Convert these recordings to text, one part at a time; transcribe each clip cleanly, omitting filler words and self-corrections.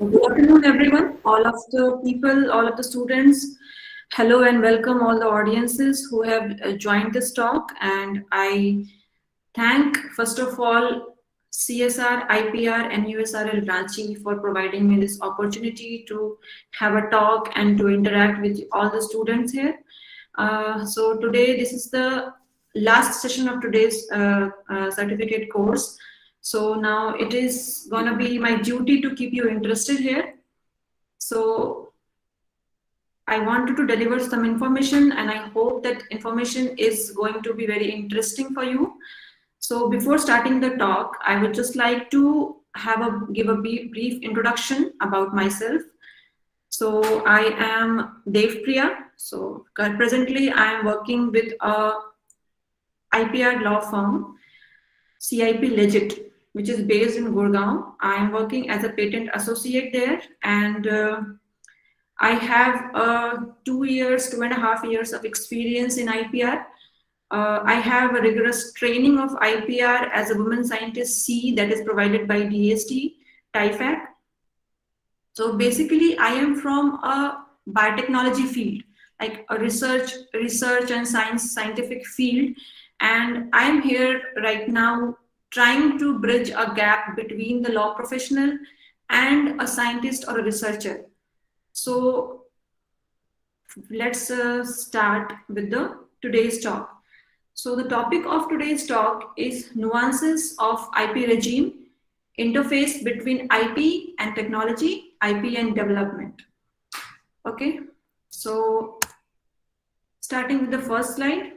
Good afternoon, everyone, all of the people, all of the students. Hello and welcome all the audiences who have joined this talk. And I thank, first of all, CSR, IPR, and USRL Ranchi for providing me this opportunity to have a talk and to interact with all the students here. So today, this is the last session of today's certificate course. So now it is gonna be my duty to keep you interested here. So I wanted to deliver some information and I hope that information is going to be very interesting for you. So before starting the talk, I would just like to give a brief introduction about myself. So I am Priya. So presently I am working with a IPR law firm, CIP-LEGIT, which is based in Gurgaon. I am working as a patent associate there, and I have 2.5 years of experience in IPR. I have a rigorous training of IPR as a women scientist C that is provided by DST, TIFAC. So basically, I am from a biotechnology field, like a research and scientific field, and I am here right now trying to bridge a gap between the law professional and a scientist or a researcher. So let's start with today's talk. So the topic of today's talk is nuances of IP regime, interface between IP and technology, IP and development. Okay, so starting with the first slide.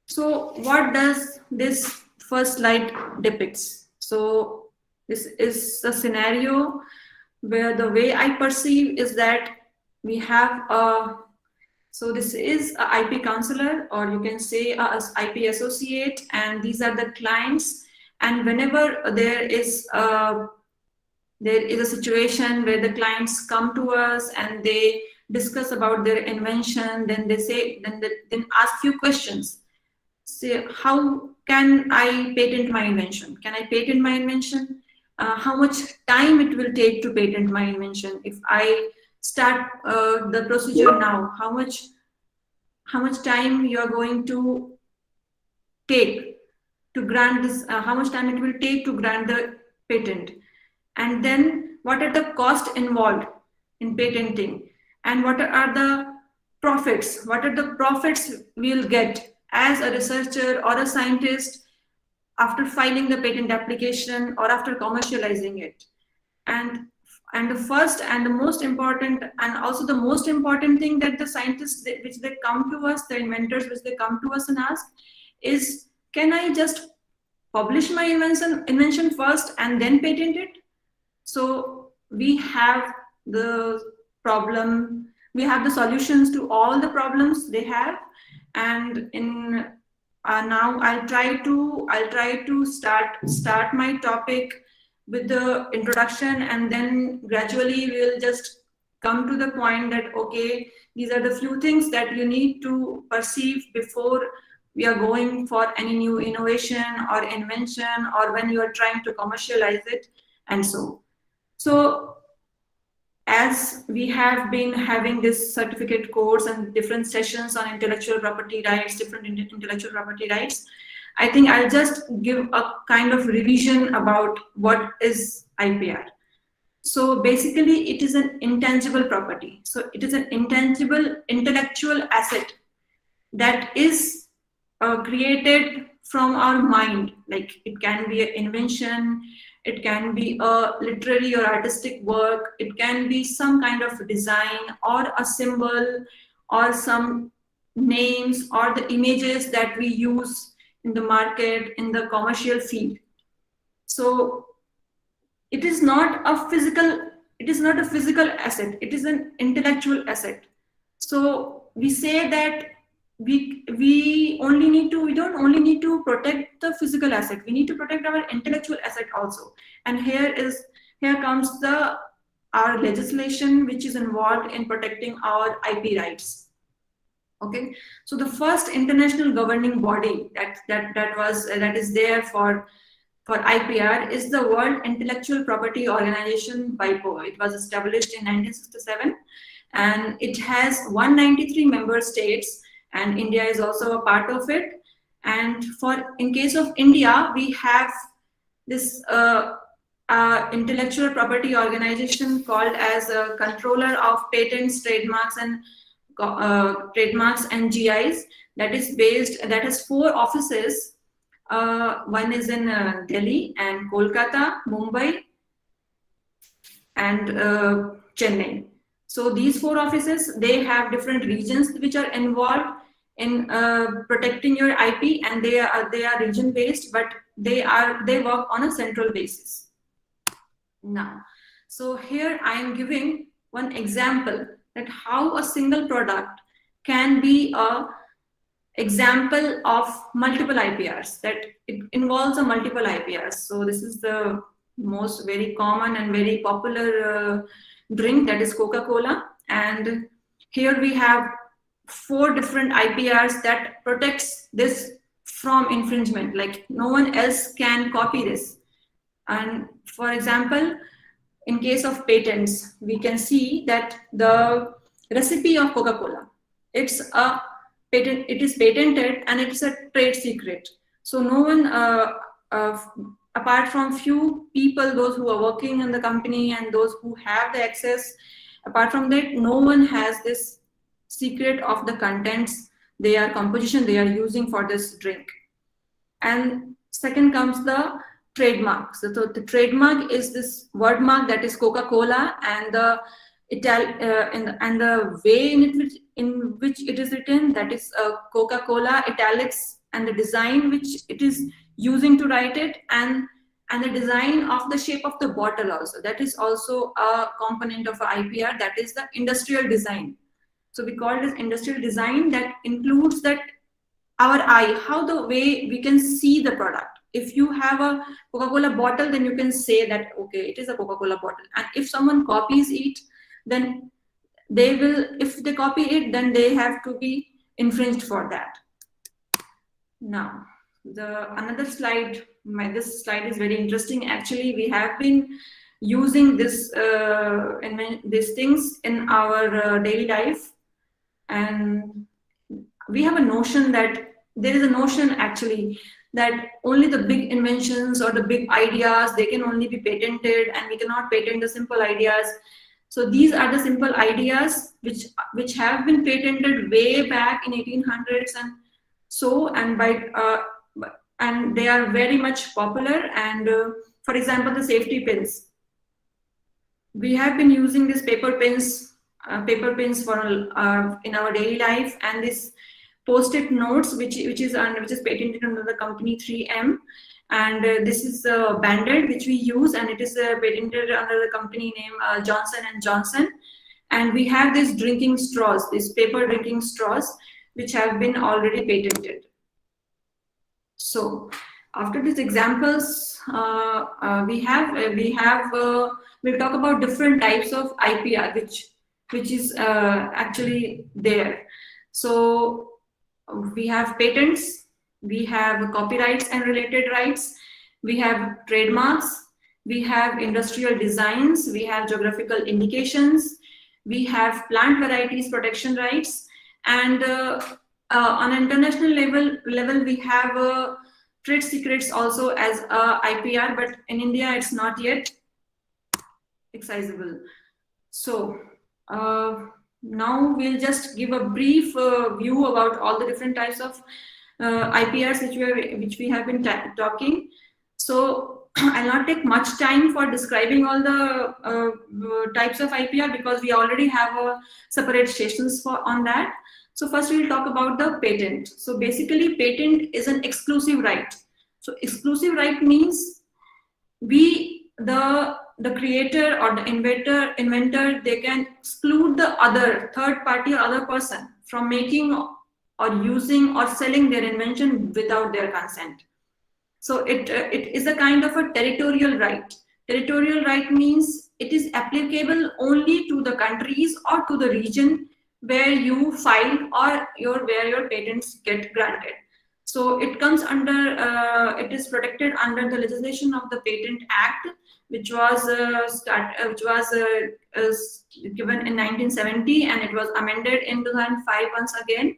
So what does this first slide depicts? So this is a scenario where the way I perceive is that we have so this is a IP counselor, or you can say a IP associate, and these are the clients. And whenever there is a situation where the clients come to us and they discuss about their invention, then they say, then ask few questions. Say, how can I patent my invention? Can I patent my invention? How much time it will take to patent my invention? If I start the procedure now, how much time you are going to take to grant this? How much time it will take to grant the patent? And then what are the costs involved in patenting? And what are the profits? What are the profits we'll get as a researcher or a scientist after filing the patent application or after commercializing it? And the first and the most important, and also the most important thing that the scientists which they come to us, the inventors which they come to us and ask is, can I just publish my invention first and then patent it? So we have the problem, we have the solutions to all the problems they have. And in now I'll try to start my topic with the introduction, and then gradually we'll just come to the point that, okay, these are the few things that you need to perceive before we are going for any new innovation or invention, or when you are trying to commercialize it, and so. So as we have been having this certificate course and different sessions on intellectual property rights, I think I'll just give a kind of revision about what is IPR. So basically, it is an intangible property. So it is an intangible intellectual asset that is created from our mind. Like, it can be an invention, it can be a literary or artistic work, it can be some kind of design or a symbol or some names or the images that we use in the market, in the commercial field. So it is not a physical asset, it is an intellectual asset. So we say that we don't only need to protect the physical asset, we need to protect our intellectual asset also. And here comes our legislation which is involved in protecting our IP rights. Okay, so the first international governing body that is there for for IPR is the World Intellectual Property Organization, WIPO. It was established in 1967 and it has 193 member states and India is also a part of it. And in case of India, we have this intellectual property organization called as a Controller of Patents, Trademarks and GIs that has 4 offices. One is in Delhi and Kolkata, Mumbai, and Chennai. So these 4 offices, they have different regions which are involved in protecting your IP, and they are region based, but they work on a central basis. Now, so here I am giving one example that how a single product can be a example of multiple IPRs, that it involves a multiple IPRs. So this is the most very common and very popular drink, that is Coca-Cola, and here we have 4 different IPRs that protects this from infringement, like no one else can copy this. And for example, in case of patents, we can see that the recipe of Coca-Cola, it is patented and it's a trade secret. So no one, apart from few people, those who are working in the company and those who have the access, apart from that, no one has this secret of the contents, their composition they are using for this drink. And second comes the trademark. So the trademark is this word mark that is Coca-Cola, and the and the way in which it is written, that is Coca-Cola italics, and the design which it is using to write it, and the design of the shape of the bottle also, that is also a component of a IPR, that is the industrial design. So we call this industrial design, that includes that our eye, how the way we can see the product. If you have a Coca-Cola bottle, then you can say that, okay, it is a Coca-Cola bottle. And if someone copies it, then they will, if they copy it, then they have to be infringed for that. Now, another slide, this slide is very interesting. Actually, we have been using these things in our daily life. And we have a notion that there is a notion actually that only the big inventions or the big ideas, they can only be patented, and we cannot patent the simple ideas. So these are the simple ideas which have been patented way back in 1800s and so, and and they are very much popular. And for example, the safety pins. We have been using these paper pins for in our daily life, and this post-it notes which is patented under the company 3M, and this is a band-aid which we use, and it is patented under the company name Johnson & Johnson. And we have these drinking straws, these paper drinking straws, which have been already patented. So after these examples, we'll talk about different types of IPR which is actually there. So we have patents, we have copyrights and related rights, we have trademarks, we have industrial designs, we have geographical indications, we have plant varieties protection rights, and on an international level we have trade secrets also as IPR, but in India it's not yet excisable. So now we'll just give a brief view about all the different types of IPRs which we have been talking. So I'll not take much time for describing all the types of IPR, because we already have separate sessions on that. So first we'll talk about the patent. So basically patent is an exclusive right. So exclusive right means the creator or the inventor, they can exclude the other third party or other person from making or using or selling their invention without their consent. So it is a kind of a territorial right. Territorial right means it is applicable only to the countries or to the region where you file or where your patents get granted. So it comes under, it is protected under the legislation of the Patent Act, which was given in 1970, and it was amended in 2005 once again.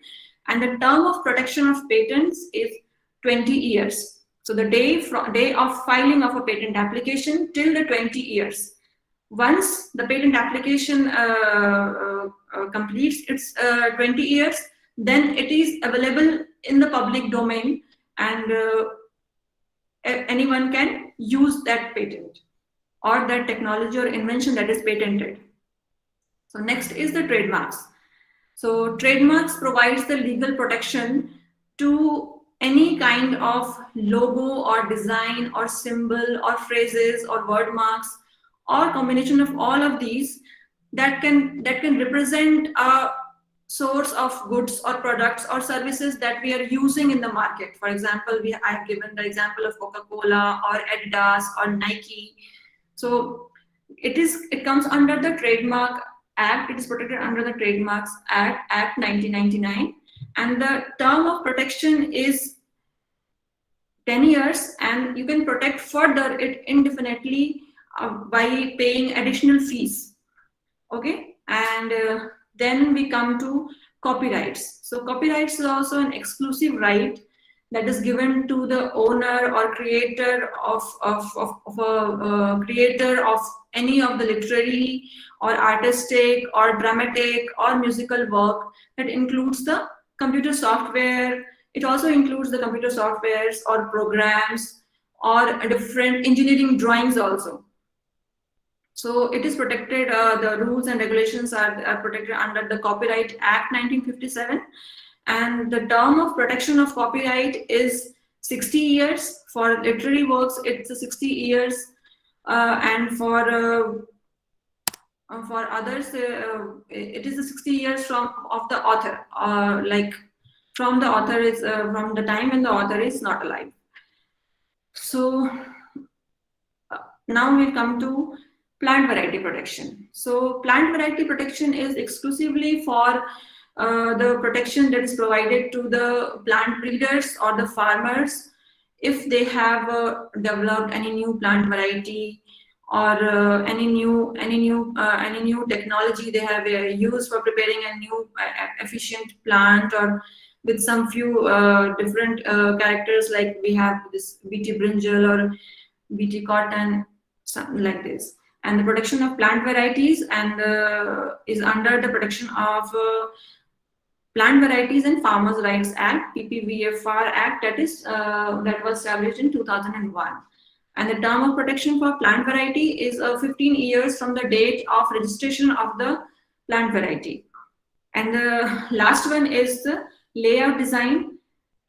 And the term of protection of patents is 20 years. So the day of filing of a patent application till the 20 years. Once the patent application completes its 20 years, then it is available in the public domain, and anyone can use that patent or that technology or invention that is patented. So next is the trademarks. So trademarks provides the legal protection to any kind of logo or design or symbol or phrases or word marks or combination of all of these that can represent a source of goods or products or services that we are using in the market. For example, I have given the example of Coca-Cola or Adidas or Nike. So it comes under the Trademark Act. It is protected under the Trademarks Act 1999, and the term of protection is 10 years, and you can protect further it indefinitely by paying additional fees. Okay, and then we come to copyrights. So copyrights is also an exclusive right that is given to the owner or creator of any of the literary or artistic or dramatic or musical work that includes the computer software. It also includes the computer softwares or programs or different engineering drawings also. So it is protected, the rules and regulations are protected under the Copyright Act 1957. And the term of protection of copyright is 60 years. For literary works, it's 60 years. And for others, it is 60 years of the author, like from the author is, from the time when the author is not alive. So now we come to plant variety protection. So plant variety protection is exclusively for the protection that is provided to the plant breeders or the farmers if they have developed any new plant variety or any new technology they have used for preparing a new efficient plant, or with some few different characters, like we have this BT brinjal or BT cotton, something like this. And the protection of plant varieties and is under the protection of Plant Varieties and Farmers' Rights Act, PPVFR Act, that was established in 2001. And the term of protection for plant variety is 15 years from the date of registration of the plant variety. And the last one is the layout design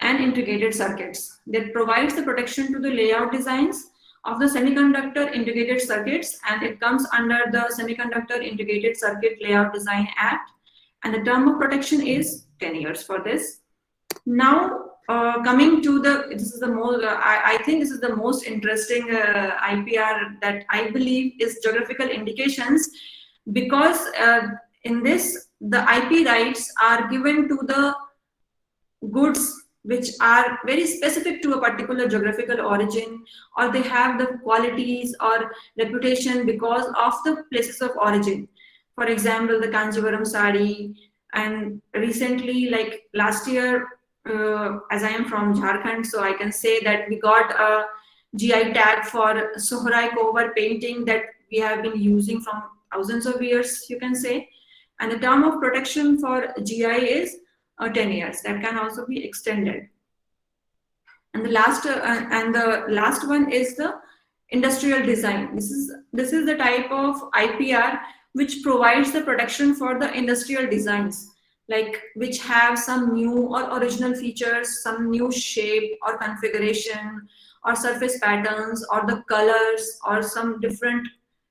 and integrated circuits that provides the protection to the layout designs of the semiconductor integrated circuits, and it comes under the Semiconductor Integrated Circuit Layout Design Act, and the term of protection is 10 years for this. Now coming to this is the most, I think this is the most interesting IPR that I believe is geographical indications, because in this the IP rights are given to the goods which are very specific to a particular geographical origin, or they have the qualities or reputation because of the places of origin. For example, the Kanjivaram sari, and recently, like last year, as I am from Jharkhand, so I can say that we got a GI tag for Sohrai Kovar painting that we have been using from thousands of years, you can say. And the term of protection for GI is 10 years. That can also be extended. And the last one is the industrial design. This is the type of IPR which provides the protection for the industrial designs, like which have some new or original features, some new shape or configuration or surface patterns or the colors or some different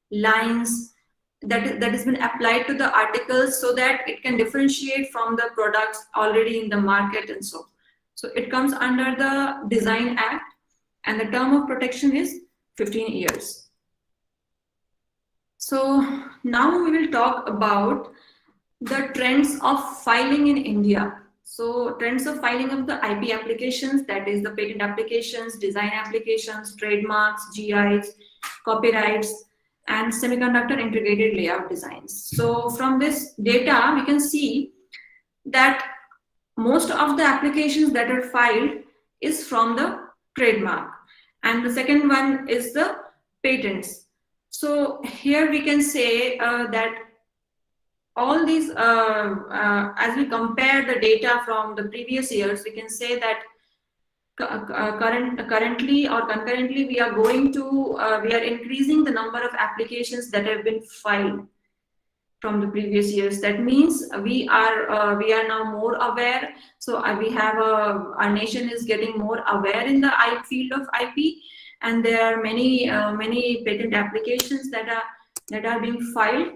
lines that has been applied to the articles so that it can differentiate from the products already in the market, and so it comes under the Design Act, and the term of protection is 15 years. So now we will talk about the trends of filing in India. So trends of filing of the IP applications, that is the patent applications, design applications, trademarks, GIs, copyrights, and semiconductor integrated layout designs. So from this data, we can see that most of the applications that are filed is from the trademark, and the second one is the patents. So here we can say that all these, as we compare the data from the previous years, we can say that currently or concurrently we are going to, we are increasing the number of applications that have been filed from the previous years. That means we are now more aware. So we have our nation is getting more aware in the field of IP, and there are many patent applications that are being filed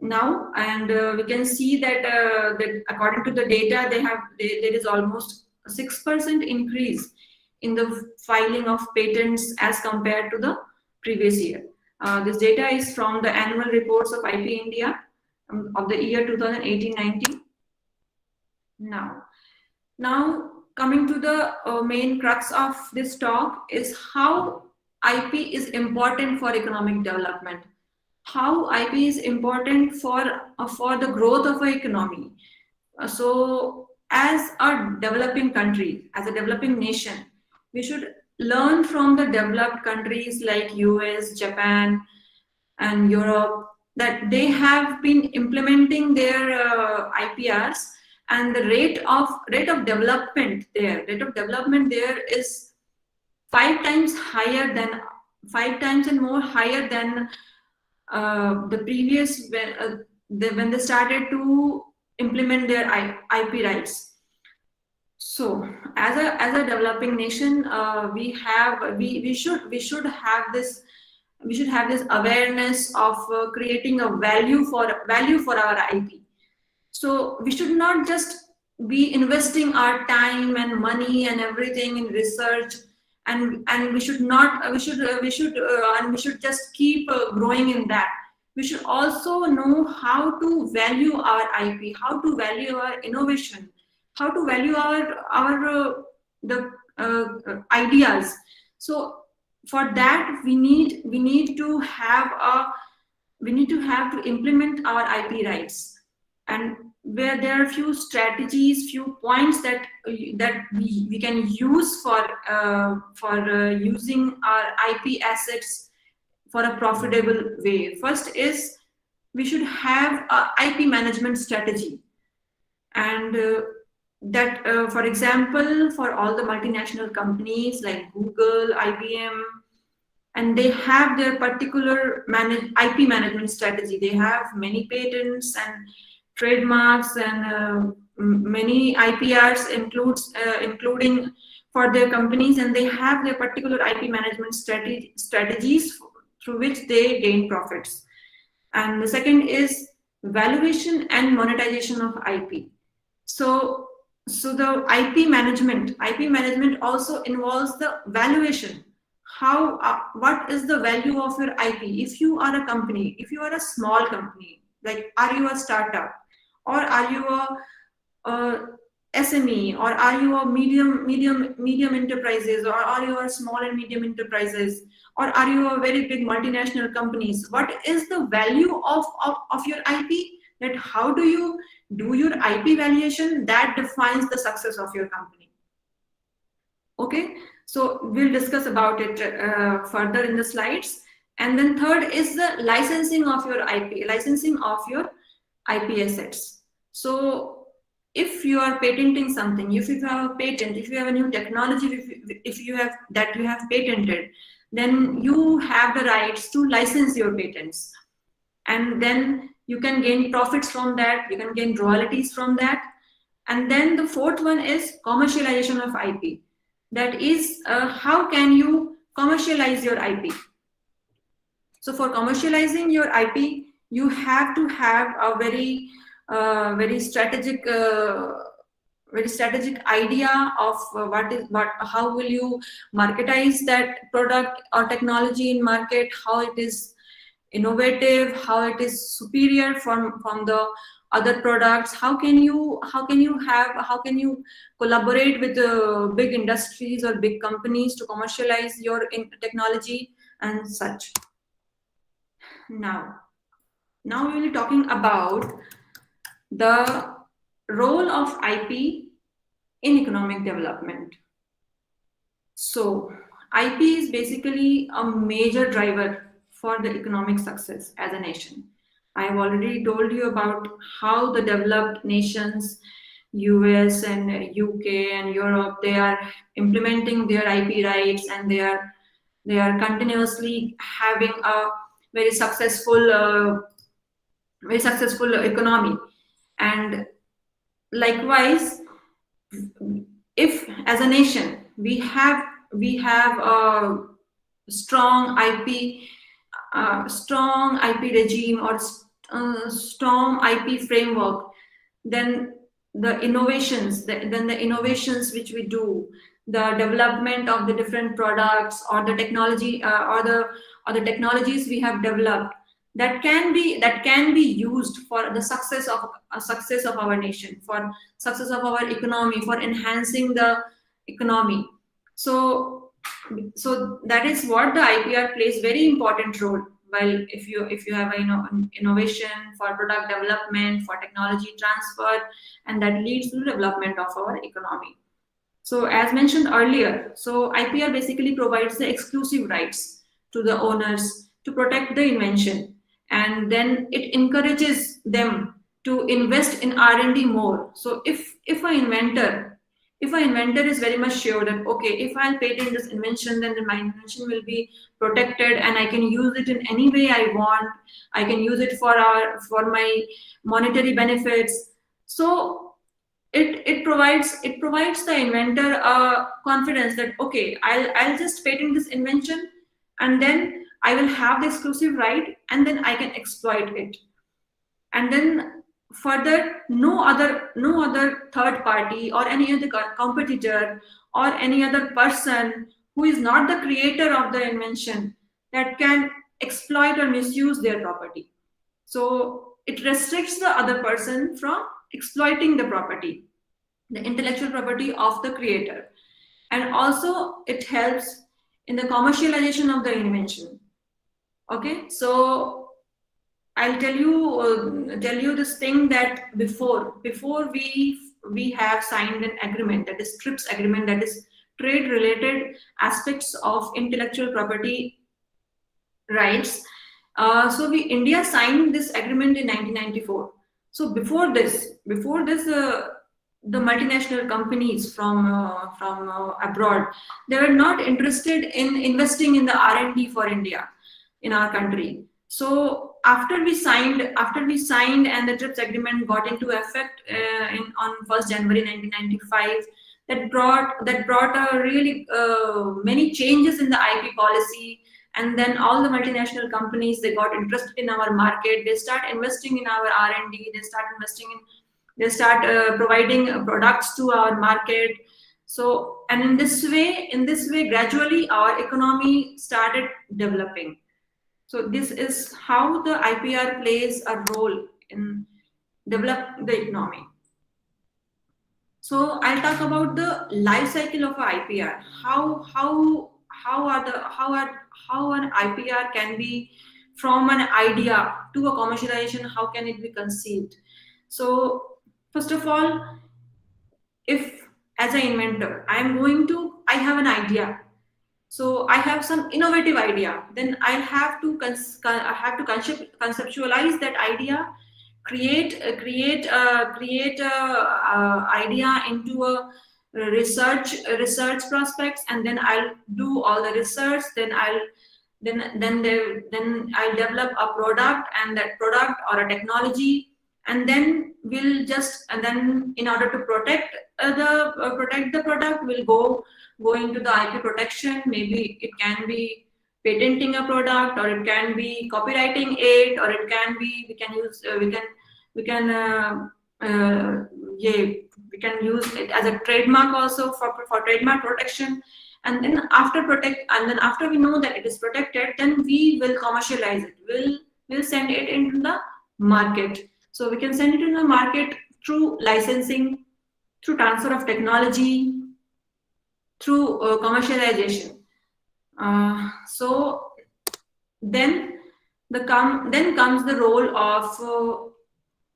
now, and we can see that, that according to the data, there is almost a 6% increase in the filing of patents as compared to the previous year. This data is from the annual reports of IP India of the year 2018-19. Now coming to the main crux of this talk is how IP is important for economic development. How IP is important for the growth of an economy. So as a developing country, as a developing nation, we should learn from the developed countries like US, Japan, and Europe, that they have been implementing their IPRs, and the rate of development there is 5 times higher than 5 times and more higher than the previous, when they started to implement their IP rights. So as a developing nation, we should have this awareness of creating a value for our IP. So we should not just be investing our time and money and everything in research, and we should just keep growing in that. We should also know how to value our IP, how to value our innovation, how to value our ideas. So for that, we need to implement our IP rights, and where there are few strategies, few points that we can use for using our IP assets for a profitable way. First is, we should have a IP management strategy, and that for example, for all the multinational companies like Google, IBM, and they have their particular IP management strategy. They have many patents and trademarks and many IPRs including for their companies, and they have their particular IP management strategies through which they gain profits. And the second is valuation and monetization of IP. So the IP management also involves the valuation. How what is the value of your IP? If you are a company, if you are a small company, like, are you a startup, or are you a SME, or are you a medium enterprises, or are you a small and medium enterprises, or are you a very big multinational companies? What is the value of your IP? That how do you do your IP valuation? That defines the success of your company. Okay, so we'll discuss about it further in the slides. And then third is the licensing of your IP, licensing of your IP assets. So if you are patenting something, if you have a patent, if you have a new technology, if you have patented, then you have the rights to license your patents, and then you can gain profits from that, you can gain royalties from that. And then the fourth one is commercialization of IP. That is, how can you commercialize your IP? So for commercializing your IP, you have to have a very strategic idea of how will you marketize that product or technology in market, how it is innovative, how it is superior from the other products? How can you collaborate with big industries or big companies to commercialize your technology and such? Now we will be talking about the role of IP in economic development. So IP is basically a major driver for the economic success as a nation. I have already told you about how the developed nations, US and UK and Europe, they are implementing their IP rights, and they are continuously having a very successful economy. And likewise, if as a nation we have a strong IP regime or strong IP framework, then the innovations which we do, the development of the different products or the technology or the technologies we have developed, that can be used for the success of our nation, for success of our economy, for enhancing the economy. So that is what the IPR plays very important role. While if you have innovation for product development, for technology transfer, and that leads to the development of our economy. So as mentioned earlier, so IPR basically provides the exclusive rights to the owners to protect the invention, and then it encourages them to invest in R&D more. So if an inventor is very much sure that, okay, if I'll patent this invention, then my invention will be protected and I can use it in any way I want. I can use it for my monetary benefits. So it provides the inventor a confidence that, okay, I'll just patent this invention, and then I will have the exclusive right, and then I can exploit it. And then further, no other third party or any other competitor or any other person who is not the creator of the invention that can exploit or misuse their property. So it restricts the other person from exploiting the property, the intellectual property of the creator. And also it helps in the commercialization of the invention. Okay, so I'll tell you this thing, that before we have signed an agreement, that is TRIPS agreement, that is trade related aspects of intellectual property rights. So India signed this agreement in 1994. So before this, the multinational companies from abroad, they were not interested in investing in the R&D for India in our country. So after we signed and the TRIPS agreement got into effect on 1st January 1995, that brought a really many changes in the IP policy. And then all the multinational companies, they got interested in our market. They start investing in our R&D. They start providing products to our market. So, and in this way, gradually our economy started developing. So this is how the IPR plays a role in develop the economy. So I'll talk about the life cycle of IPR. How an IPR can be from an idea to a commercialization. How can it be conceived? So first of all, if as an inventor I have an idea, so I have some innovative idea, then I have to conceptualize that idea, create idea into a research prospects, and then I'll do all the research. Then I'll develop a product, and that product or a technology, and then in order to protect the product, we'll go into the IP protection. Maybe it can be patenting a product, or it can be copyrighting it, or it can be we can use it as a trademark also for trademark protection. And then after we know that it is protected, then we will commercialize it. We'll send it into the market. So we can send it in the market through licensing, through transfer of technology, through commercialization. So then comes the role of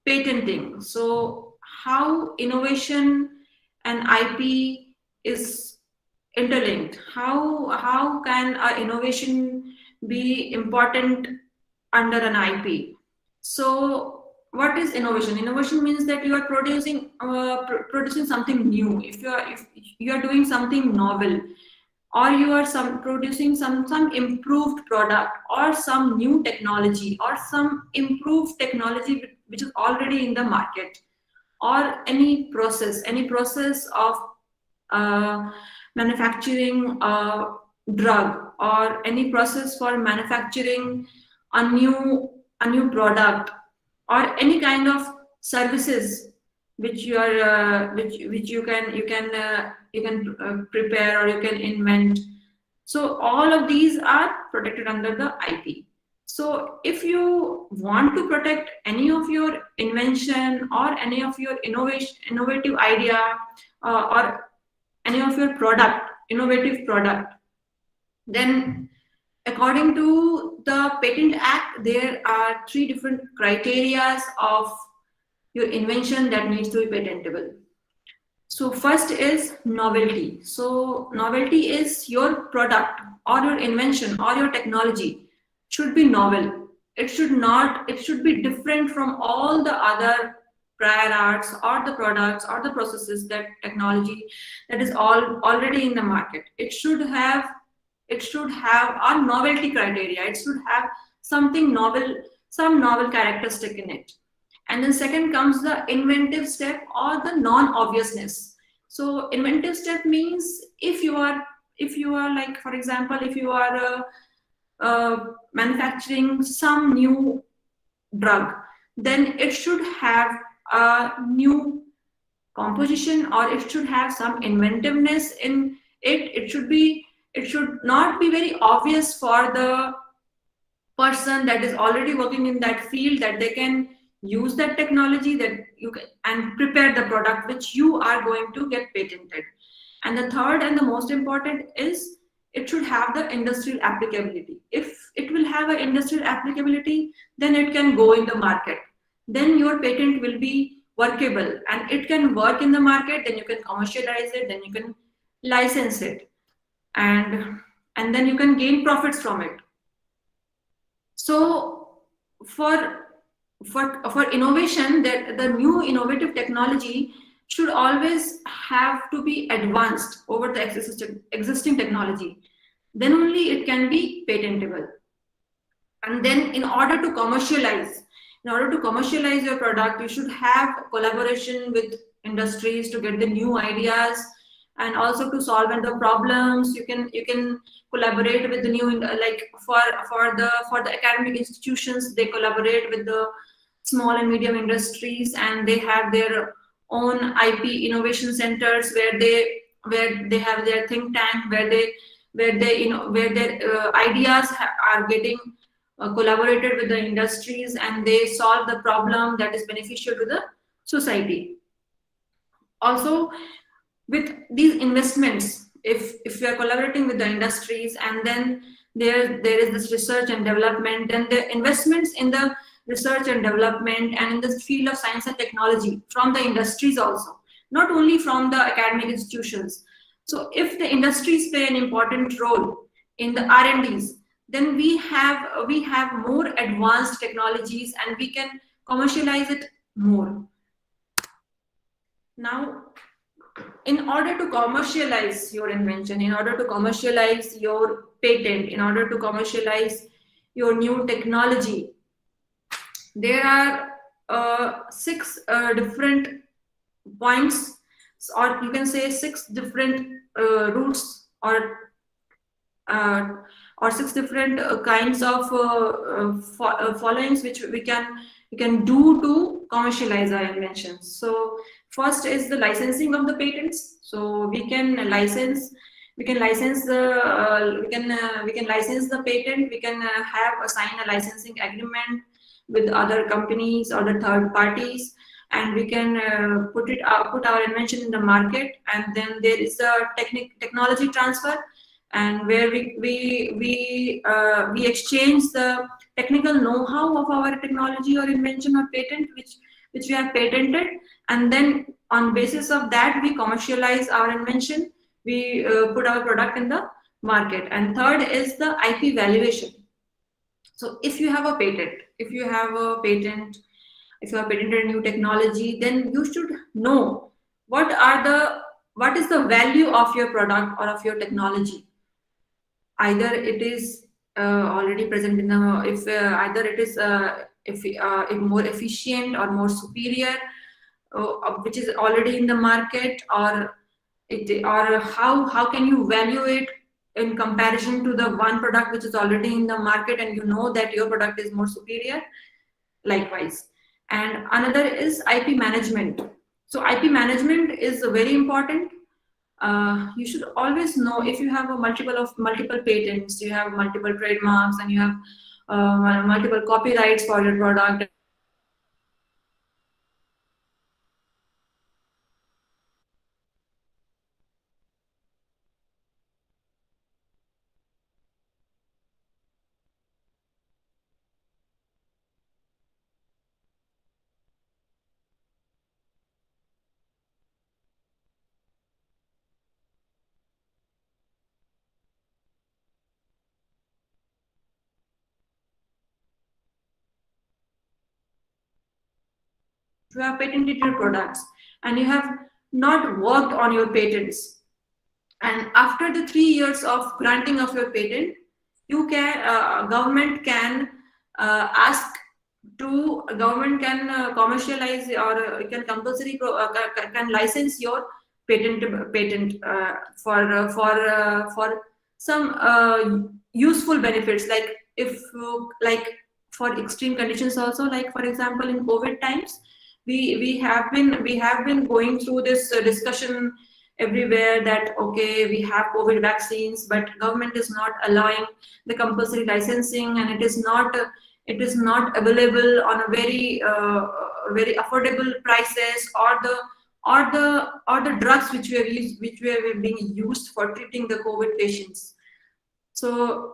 patenting. So how innovation and IP is interlinked. How can our innovation be important under an IP? So what is innovation? Innovation means that you are producing something new. If you are doing something novel, or you are producing some improved product or some new technology or some improved technology which is already in the market, or any process of manufacturing a drug, or any process for manufacturing a new product, or any kind of services which you are which you can prepare or you can invent. So all of these are protected under the IP. So if you want to protect any of your invention or any of your innovative idea, or any of your innovative product, then according to the Patent Act, there are 3 different criteria of your invention that needs to be patentable. So first is novelty. So novelty is your product or your invention or your technology should be novel. It should be different from all the other prior arts or the products or the processes, that technology that is already in the market. It should have a novelty criteria. It should have something novel, some novel characteristic in it. And then second comes the inventive step or the non-obviousness. So inventive step means if you are like, for example, if you are manufacturing some new drug, then it should have a new composition, or it should have some inventiveness in it. It should not be very obvious for the person that is already working in that field, that they can use that technology, that you can and prepare the product which you are going to get patented. And the third and the most important is it should have the industrial applicability. If it will have an industrial applicability, then it can go in the market. Then your patent will be workable and it can work in the market. Then you can commercialize it, then you can license it, and then you can gain profits from it. So for innovation, that the new innovative technology should always have to be advanced over the existing technology. Then only it can be patentable. And then in order to commercialize your product, you should have collaboration with industries to get the new ideas, and also to solve the problems. You can collaborate with the new, like for the academic institutions, they collaborate with the small and medium industries, and they have their own IP innovation centers where they have their think tank, where their ideas are getting collaborated with the industries, and they solve the problem that is beneficial to the society. Also, with these investments, if you are collaborating with the industries, and then there is this research and development, and the investments in the research and development and in the field of science and technology from the industries also, not only from the academic institutions. So if the industries play an important role in the R&Ds, then we have more advanced technologies and we can commercialize it more. Now, in order to commercialize your invention, in order to commercialize your patent, in order to commercialize your new technology, there are 6 different points, or you can say 6 different routes, or 6 different kinds of followings which we can do to commercialize our inventions. So first is the licensing of the patents. So we can license the patent. We can sign a licensing agreement with other companies or the third parties, and we can put our invention in the market. And then there is a technology transfer, and where we exchange the technical know-how of our technology or invention or patent which we have patented, and then on basis of that we commercialize our invention. We put our product in the market. And third is the IP valuation. So if you have a patent, if you have patented a new technology, then you should know what is the value of your product or of your technology. Either it is already present in the, if either it is if more efficient or more superior, which is already in the market, or how can you value it in comparison to the one product which is already in the market and you know that your product is more superior, likewise. And another is IP management. So IP management is very important. You should always know, if you have a multiple patents, you have multiple trademarks, and you have multiple copyrights for your product. You have patented your products and you have not worked on your patents, and after the 3 years of granting of your patent, you can government can commercialize, or can compulsory can license your patent for some useful benefits, like if like for extreme conditions also, like for example in COVID times, we have been going through this discussion everywhere that okay, we have COVID vaccines, but government is not allowing the compulsory licensing, and it is not available on a very affordable prices, or the drugs which were being used for treating the COVID patients. So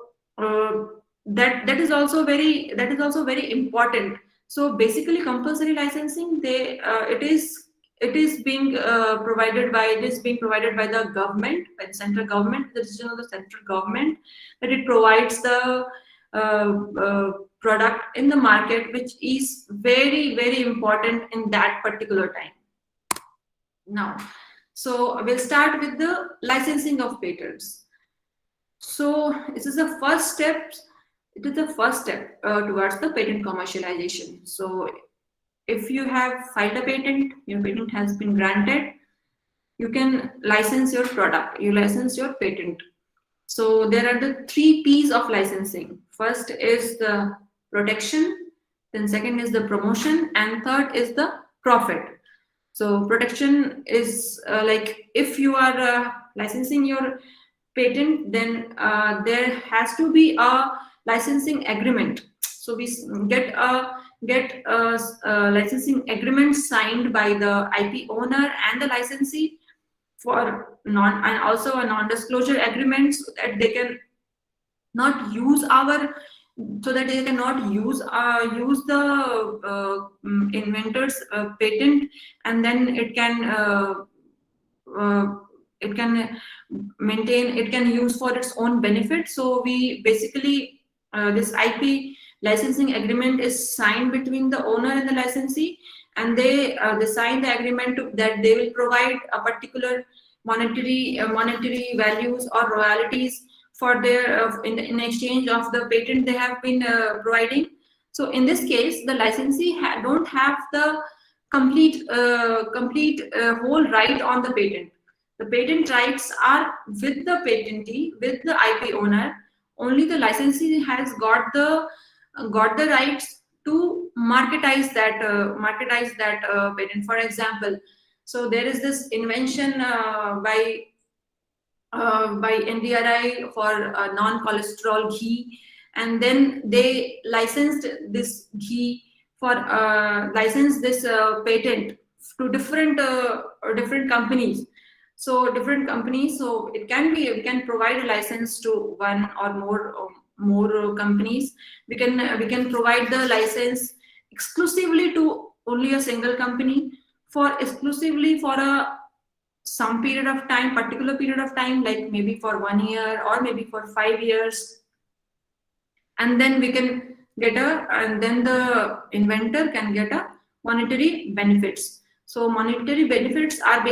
that is also very important. So basically, compulsory licensing, it is being provided by the government, by the central government, the decision of the central government, that it provides the product in the market, which is very important in that particular time. Now, so we'll start with the licensing of patents. So this is the first step. It is the first step towards the patent commercialization. So if you have filed a patent, your patent has been granted, you can license your product, you license your patent. So there are the 3 P's of licensing. First is the protection, then second is the promotion, and third is the profit. So protection is like if you are licensing your patent, then there has to be a licensing agreement. So we get a licensing agreement signed by the IP owner and the licensee for and also a non-disclosure agreement, so that they can not use use the inventor's patent, and then it can use for its own benefit. So we basically this IP licensing agreement is signed between the owner and the licensee, and they sign the agreement that they will provide a particular monetary values or royalties for their in exchange of the patent they have been providing. So in this case, the licensee don't have the complete whole right on the patent. The patent rights are with the patentee, with the IP owner. Only the licensee has got the rights to marketize that patent. For example, so there is this invention by NDRI for non-cholesterol ghee, and then they licensed this ghee license this patent to different companies. So different companies, so it can be, we can provide a license to one or more companies. We can provide the license exclusively to only a single company, for exclusively for a some period of time, particular period of time, like maybe for 1 year or maybe for 5 years. And then we can get and then the inventor can get a monetary benefits. So monetary benefits are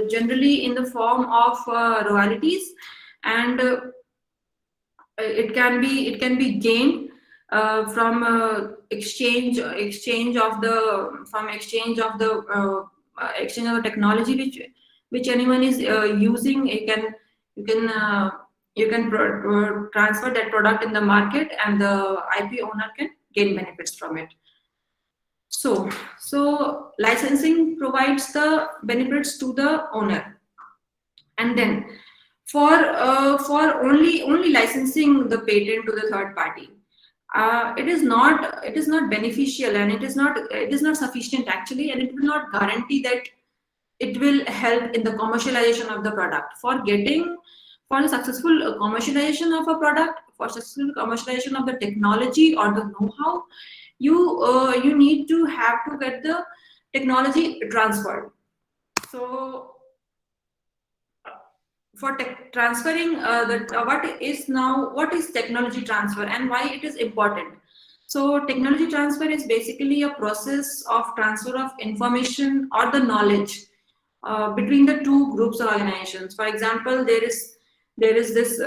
generally in the form of royalties, and it can be gained from exchange of the technology which anyone is using. You can transfer that product in the market, and the IP owner can gain benefits from it. So licensing provides the benefits to the owner. And then for only licensing the patent to the third party, it is not beneficial, and it is not sufficient actually, and it will not guarantee that it will help in the commercialization of the product. For the successful commercialization of a product, for successful commercialization of the technology or the know-how, you need to have to get the technology transferred. So for transferring what is technology transfer and why it is important. So technology transfer is basically a process of transfer of information or the knowledge between the two groups or organizations. For example, there is this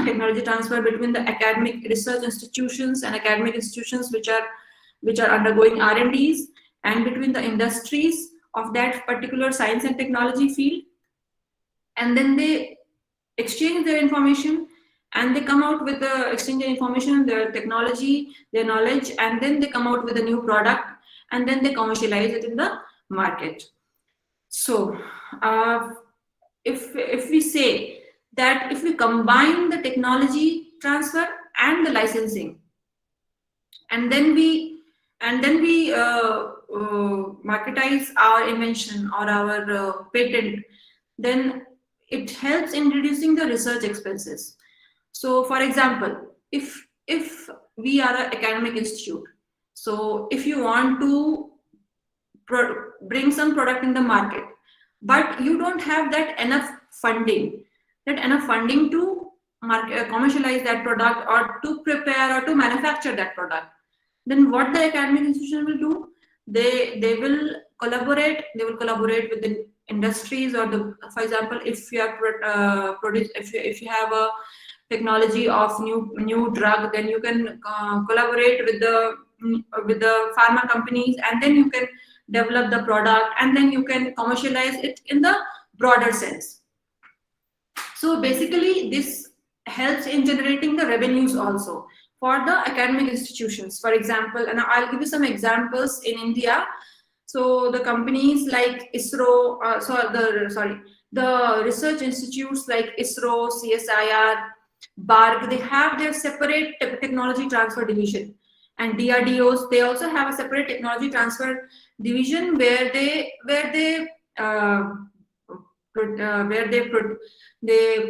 technology transfer between the academic research institutions and academic institutions which are undergoing R&Ds, and between the industries of that particular science and technology field. And then they exchange their information, and they come out with the exchange their information, their technology, their knowledge, and then they come out with a new product, and then they commercialize it in the market. So if we say that if we combine the technology transfer and the licensing, and then we marketize our invention or our patent, then it helps in reducing the research expenses. So for example, if we are an academic institute, so if you want to bring some product in the market, but you don't have that enough funding to commercialize that product, or to prepare or to manufacture that product, then what the academic institution will do, they will collaborate with the industries, or for example, if you are if you have a technology of new drug, then you can collaborate with the pharma companies, and then you can develop the product, and then you can commercialize it in the broader sense. So basically this helps in generating the revenues also for the academic institutions. For example, and I'll give you some examples in India. So the companies like ISRO, the research institutes like ISRO, CSIR, BARC, they have their separate technology transfer division. And DRDOs, they also have a separate technology transfer division where they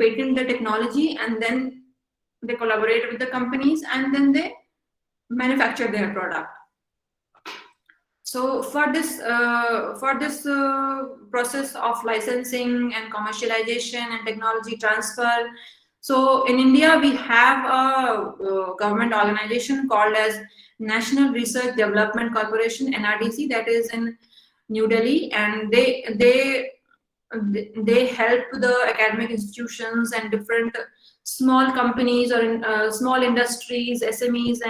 patent the technology, and then they collaborate with the companies, and then they manufacture their product. So for this process of licensing and commercialization and technology transfer, so in India we have a government organization called as National Research Development Corporation, NRDC, that is in New Delhi, and they help the academic institutions and different small companies or small industries, SMEs,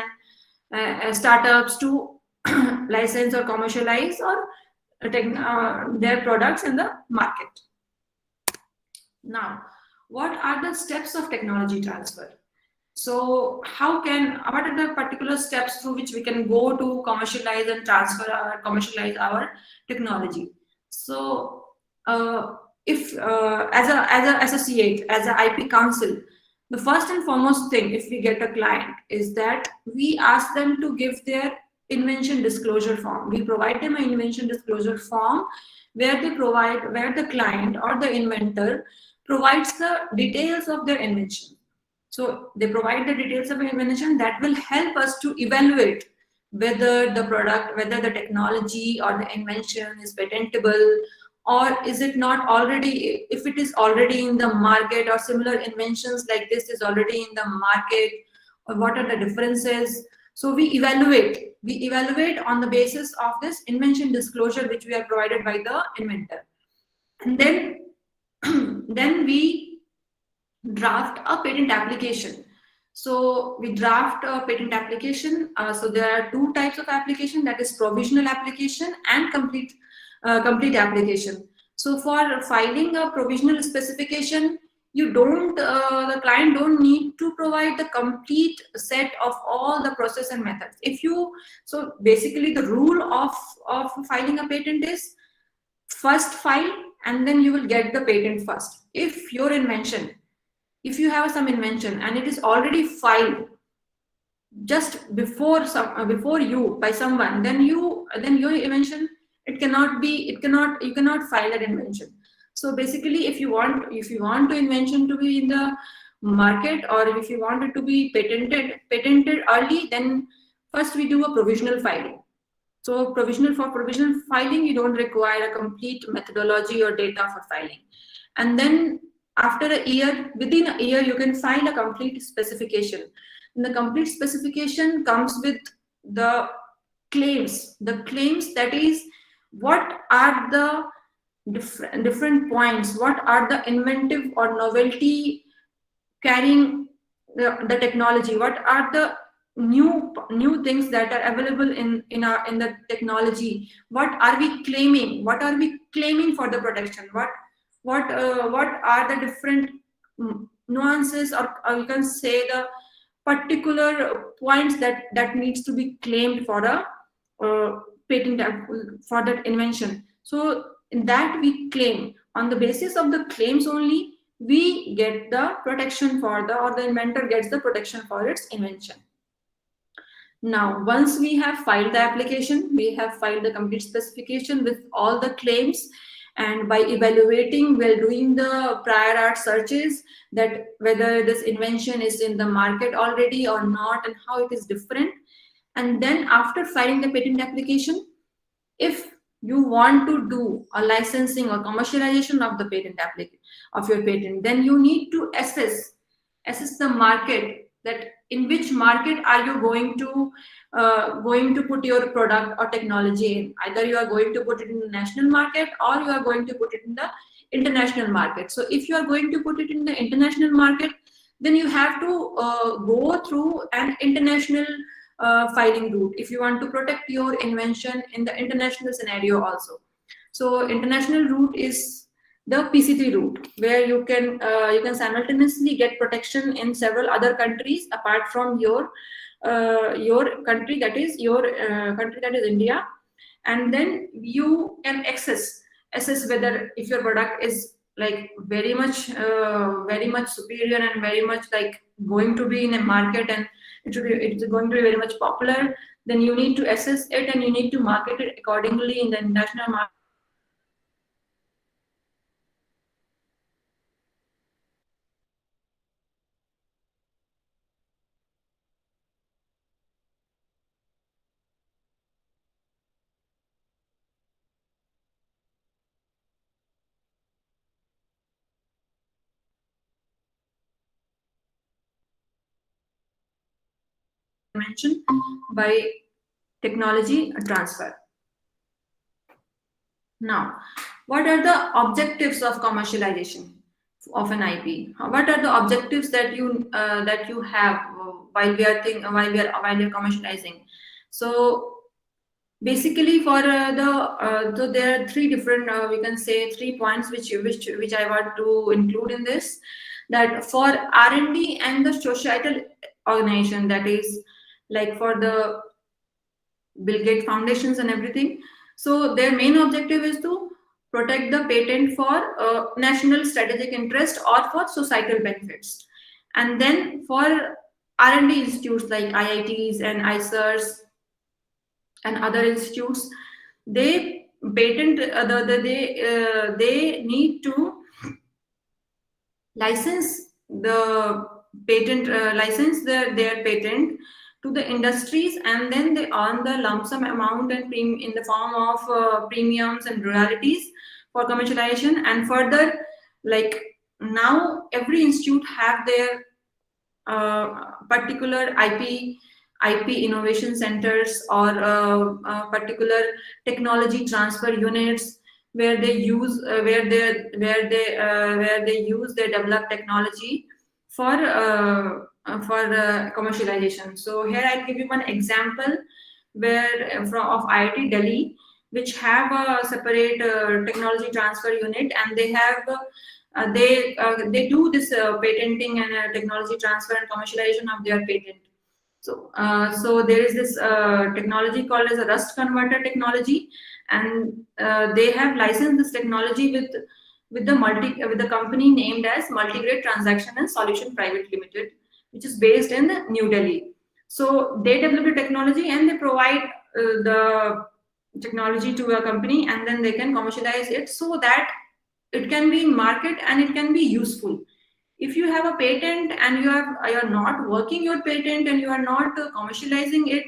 and startups to license or commercialize or their products in the market. Now, what are the steps of technology transfer? So what are the particular steps through which we can go to commercialize and commercialize our technology? So if as an associate, as an IP counsel, the first and foremost thing if we get a client is that we ask them to give their invention disclosure form. We provide them an invention disclosure form where the client or the inventor provides the details of their invention. So they provide the details of invention that will help us to evaluate whether the product, whether the technology or the invention is patentable, or is it not already, if it is already in the market, or similar inventions like this is already in the market, or what are the differences. So we evaluate on the basis of this invention disclosure which we are provided by the inventor. And then then we draft a patent application. So we draft a patent application. So there are two types of application, that is provisional application and complete application. So for filing a provisional specification, you don't the client don't need to provide the complete set of all the process and methods. So basically the rule of filing a patent is first file and then you will get the patent first. If you have some invention and it is already filed just before you by someone, then your invention, you cannot file that invention. So basically, if you want the invention to be in the market, or if you want it to be patented early, then first we do a provisional filing. So provisional filing, you don't require a complete methodology or data for filing. And then within a year, you can file a complete specification. And the complete specification comes with the claims. That is, what are the different points, what are the inventive or novelty carrying the technology, what are the new things that are available in the technology, what are we claiming for the protection, what are the different nuances, or you can say the particular points that needs to be claimed for a patent for that invention. So in that we claim, on the basis of the claims only, we get the protection or the inventor gets the protection for its invention. Now, once we have filed the application, we have filed the complete specification with all the claims, and by evaluating, while doing the prior art searches, that whether this invention is in the market already or not, and how it is different. And then after filing the patent application, if you want to do a licensing or commercialization of the your patent, then you need to assess the market, that in which market are you going to put your product or technology in. Either you are going to put it in the national market, or you are going to put it in the international market. So if you are going to put it in the international market, then you have to go through an international filing route if you want to protect your invention in the international scenario also. So international route is the PCT route, where you can simultaneously get protection in several other countries apart from your country, that is India. And then you can assess whether, if your product is like very much superior and very much like going to be in a market, and it's going to be very much popular, then you need to assess it and you need to market it accordingly in the international market. Mentioned by technology transfer. Now, what are the objectives of commercialization of an IP? What are the objectives that you have while you're commercializing? So basically, for so there are three different we can say 3 points which I want to include in this. That for R&D and the societal organization, that is like for the Bill Gates foundations and everything. So their main objective is to protect the patent for national strategic interest or for societal benefits. And then for R&D institutes like IITs and ICERs, and other institutes, they patent they need to license the license their patent to the industries, and then they earn the lump sum amount and in the form of premiums and royalties for commercialization. And further, like, now every institute have their particular IP innovation centers, or particular technology transfer units, where they use where they use their developed technology for commercialization. So here I'll give you one example where of IIT Delhi, which have a separate technology transfer unit, and they do this patenting and technology transfer and commercialization of their patent. So there is this technology called as a Rust converter technology, and they have licensed this technology with the company named as Multigrade Transaction and Solution Private Limited, which is based in New Delhi. So they develop the technology and they provide the technology to a company, and then they can commercialize it so that it can be in market and it can be useful. If you have a patent and you are not working your patent and you are not commercializing it,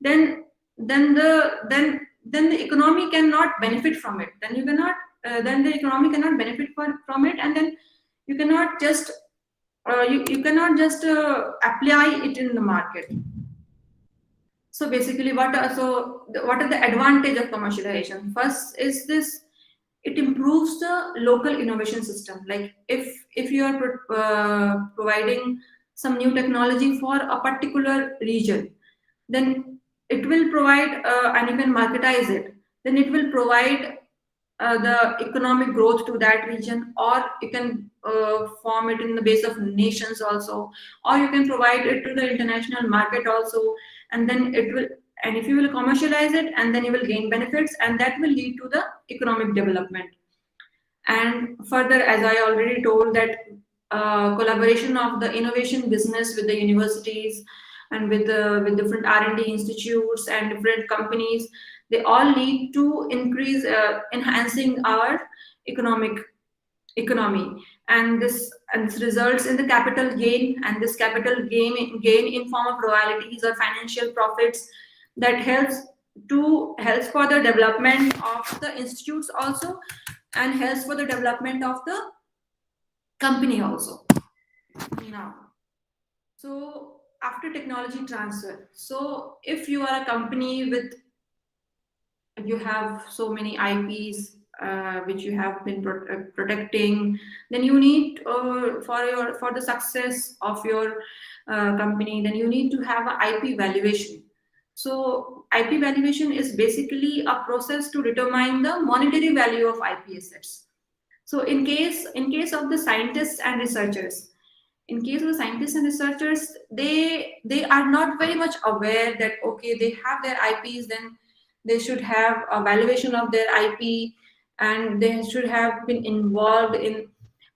then the economy cannot benefit from it. Then you cannot then the economy cannot benefit from it, and then you cannot just you cannot just apply it in the market. So basically, what are the advantage of commercialization? First is this: it improves the local innovation system. Like, if you are providing some new technology for a particular region, then it will provide and you can marketize it, then it will provide the economic growth to that region, or you can form it in the base of nations also, or you can provide it to the international market also. And then it will, and if you will commercialize it, and then you will gain benefits, and that will lead to the economic development. And further, as I already told, that collaboration of the innovation business with the universities and with different R&D institutes and different companies, they all lead to increase enhancing our economy. And this results in the capital gain, and this capital gain in form of royalties or financial profits, that helps for the development of the institutes also, and helps for the development of the company also. Now, so after technology transfer, so if you are a company with, you have so many IPs which you have been protecting, then you need for the success of your company, then you need to have an IP valuation. So IP valuation is basically a process to determine the monetary value of IP assets. So in case of the scientists and researchers, they are not very much aware that, okay, they have their IPs, then they should have a valuation of their IP, and they should have been involved in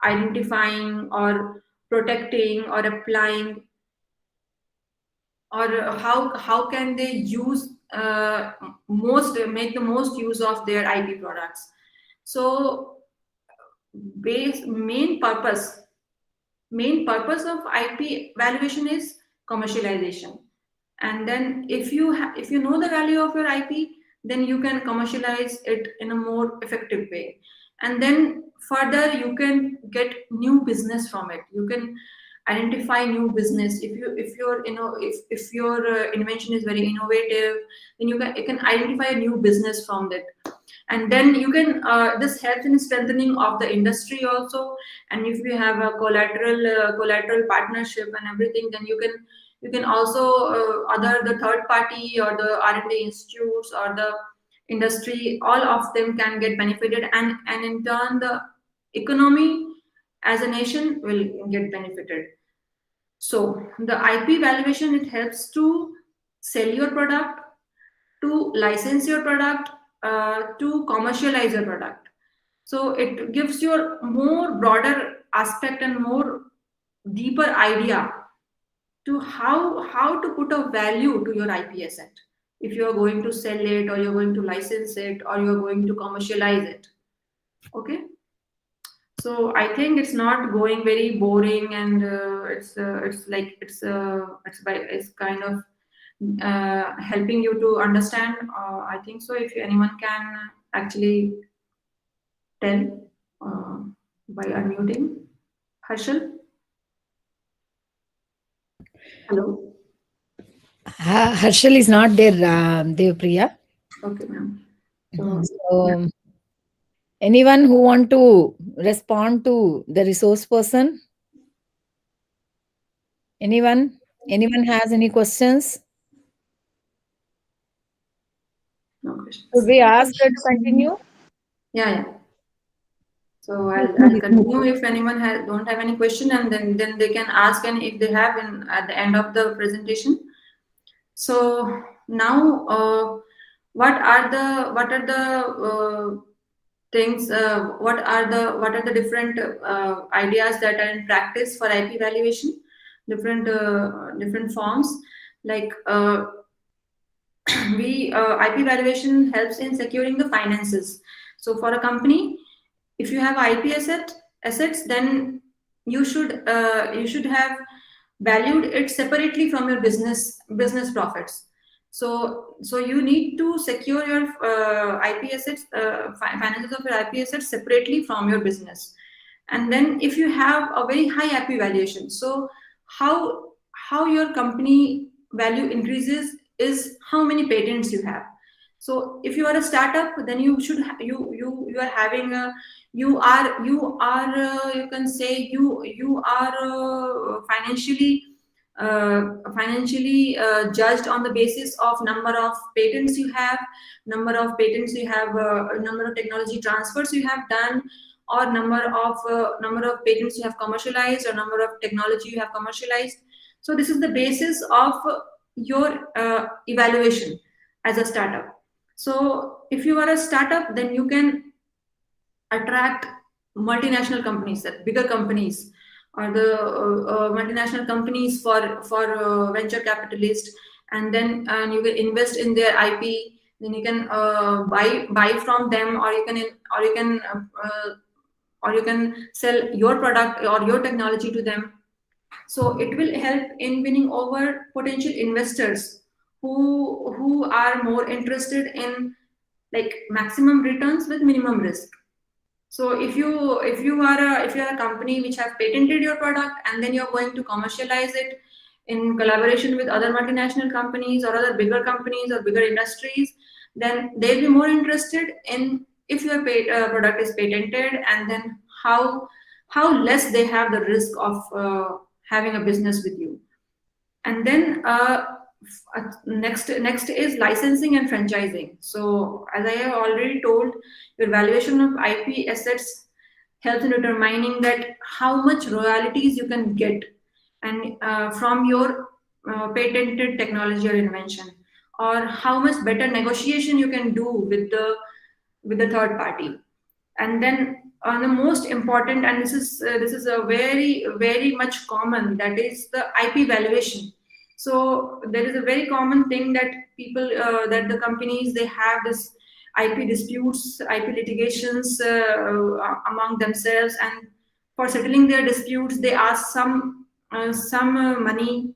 identifying or protecting or applying, or how can they use make the most use of their IP products. So main purpose of IP valuation is commercialization. And then if you know the value of your IP, then you can commercialize it in a more effective way, and then further you can get new business from it. You can identify new business. If your invention is very innovative, then you can identify a new business from it, and then you can this helps in strengthening of the industry also. And if you have a collateral partnership and everything, then you can also other the third party or the R&D institutes or the industry, all of them can get benefited, and in turn the economy as a nation will get benefited. So the IP valuation, it helps to sell your product, to license your product, to commercialize your product. So it gives you a more broader aspect and more deeper idea to how to put a value to your IP asset. if you are going to sell it, or you're going to license it, or you're going to commercialize it. Okay. So I think it's not going very boring, and it's kind of helping you to understand. I think so. If anyone can actually tell by unmuting, Harshal. Hello. Harshal is not there, Priya. Okay, ma'am. So, anyone who want to respond to the resource person? Anyone? Anyone has any questions? No Should questions. we ask her to continue? Yeah, yeah. So I'll continue if anyone don't have any question, and then they can ask, and if they have at the end of the presentation. So now, what are the things? What are the different ideas that are in practice for IP valuation? Different forms, like IP valuation helps in securing the finances. So for a company, if you have assets, then you should have valued it separately from your business profits. So you need to secure your IP assets, finances of your IP assets separately from your business. And then if you have a very high IP valuation, so how your company value increases is how many patents you have. So if you are a startup, then you should you are having a you can say you are financially judged on the basis of number of patents you have, number of technology transfers you have done, or number of patents you have commercialized, or number of technology you have commercialized. So this is the basis of your evaluation as a startup. So if you are a startup, then you can attract multinational companies, that bigger companies, or the multinational companies for venture capitalists, and then you can invest in their IP. Then you can buy from them, or you can sell your product or your technology to them. So it will help in winning over potential investors who are more interested in like maximum returns with minimum risk. So if you are a company which have patented your product, and then you're going to commercialize it in collaboration with other multinational companies or other bigger companies or bigger industries, then they'll be more interested in if your product is patented, and then how less they have the risk of having a business with you. And then next is licensing and franchising. So as I have already told, your valuation of IP assets helps in determining that how much royalties you can get, and from your patented technology or invention, or how much better negotiation you can do with the third party. And then the most important, and this is a very much common, that is the IP valuation. So there is a very common thing that people that the companies, they have this IP disputes, IP litigations among themselves, and for settling their disputes, they ask some money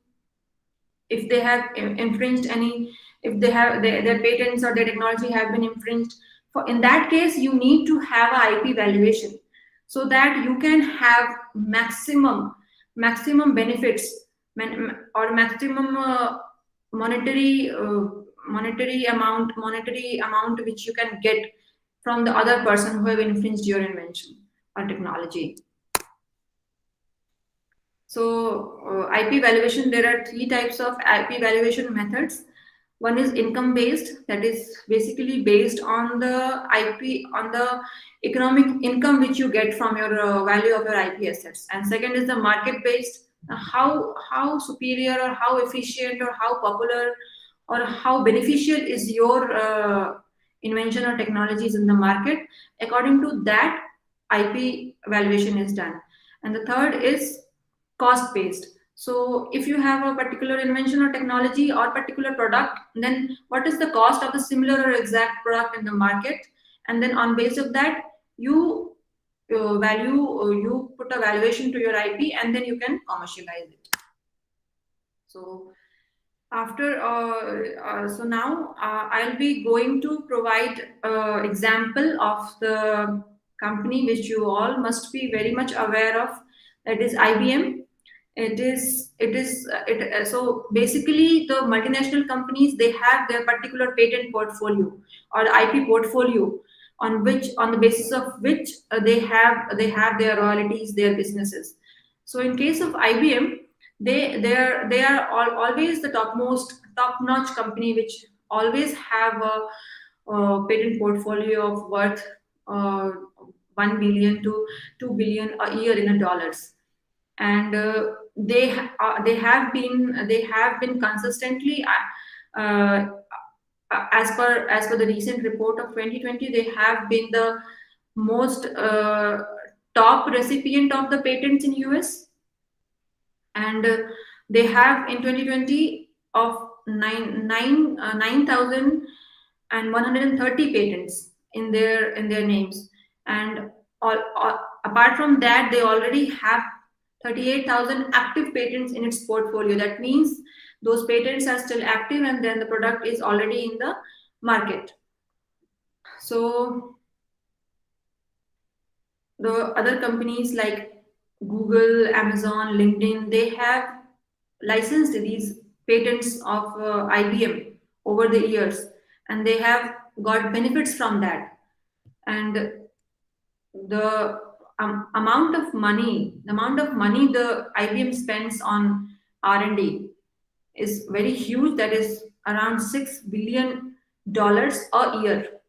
if they have infringed any, if they have their patents or their technology have been infringed. For in that case, you need to have a IP valuation, so that you can have maximum benefits, or maximum monetary amount which you can get from the other person who have infringed your invention or technology. So IP valuation, there are three types of IP valuation methods. One is income based, that is basically based on the IP, on the economic income which you get from your value of your IP assets. And second is the market based, how superior or how efficient or how popular or how beneficial is your invention or technologies in the market. According to that, IP valuation is done. And the third is cost based. So if you have a particular invention or technology or particular product, then what is the cost of the similar or exact product in the market? And then on base of that, you you put a valuation to your IP, and then you can commercialize it. So so now I'll be going to provide example of the company which you all must be very much aware of, that is IBM. So basically the multinational companies, they have their particular patent portfolio or IP portfolio on the basis of which they have their royalties, their businesses. So in case of IBM, they are always the top notch company which always have a patent portfolio of worth uh, 1 billion to 2 billion a year in dollars. And they have been consistently as per the recent report of 2020, they have been the most top recipient of the patents in US. And they have in 2020 of 9,130 patents in their names. And apart from that, they already have 38,000 active patents in its portfolio. That means those patents are still active, and then the product is already in the market. So the other companies like Google, Amazon, LinkedIn, they have licensed these patents of IBM over the years, and they have got benefits from that. And the amount of money the IBM spends on R&D is very huge. That is around $6 billion a year,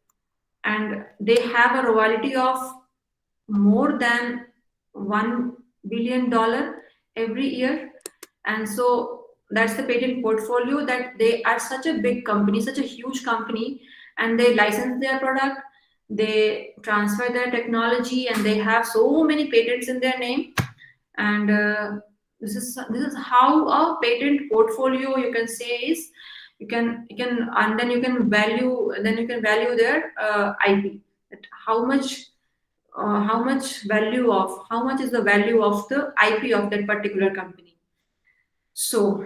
and they have a royalty of more than $1 billion every year. And so that's the patent portfolio, that they are such a big company, such a huge company, and they license their product, they transfer their technology, and they have so many patents in their name. And this is how a patent portfolio, you can say, is. You can and then you can value their IP, that how much is the value of the IP of that particular company. So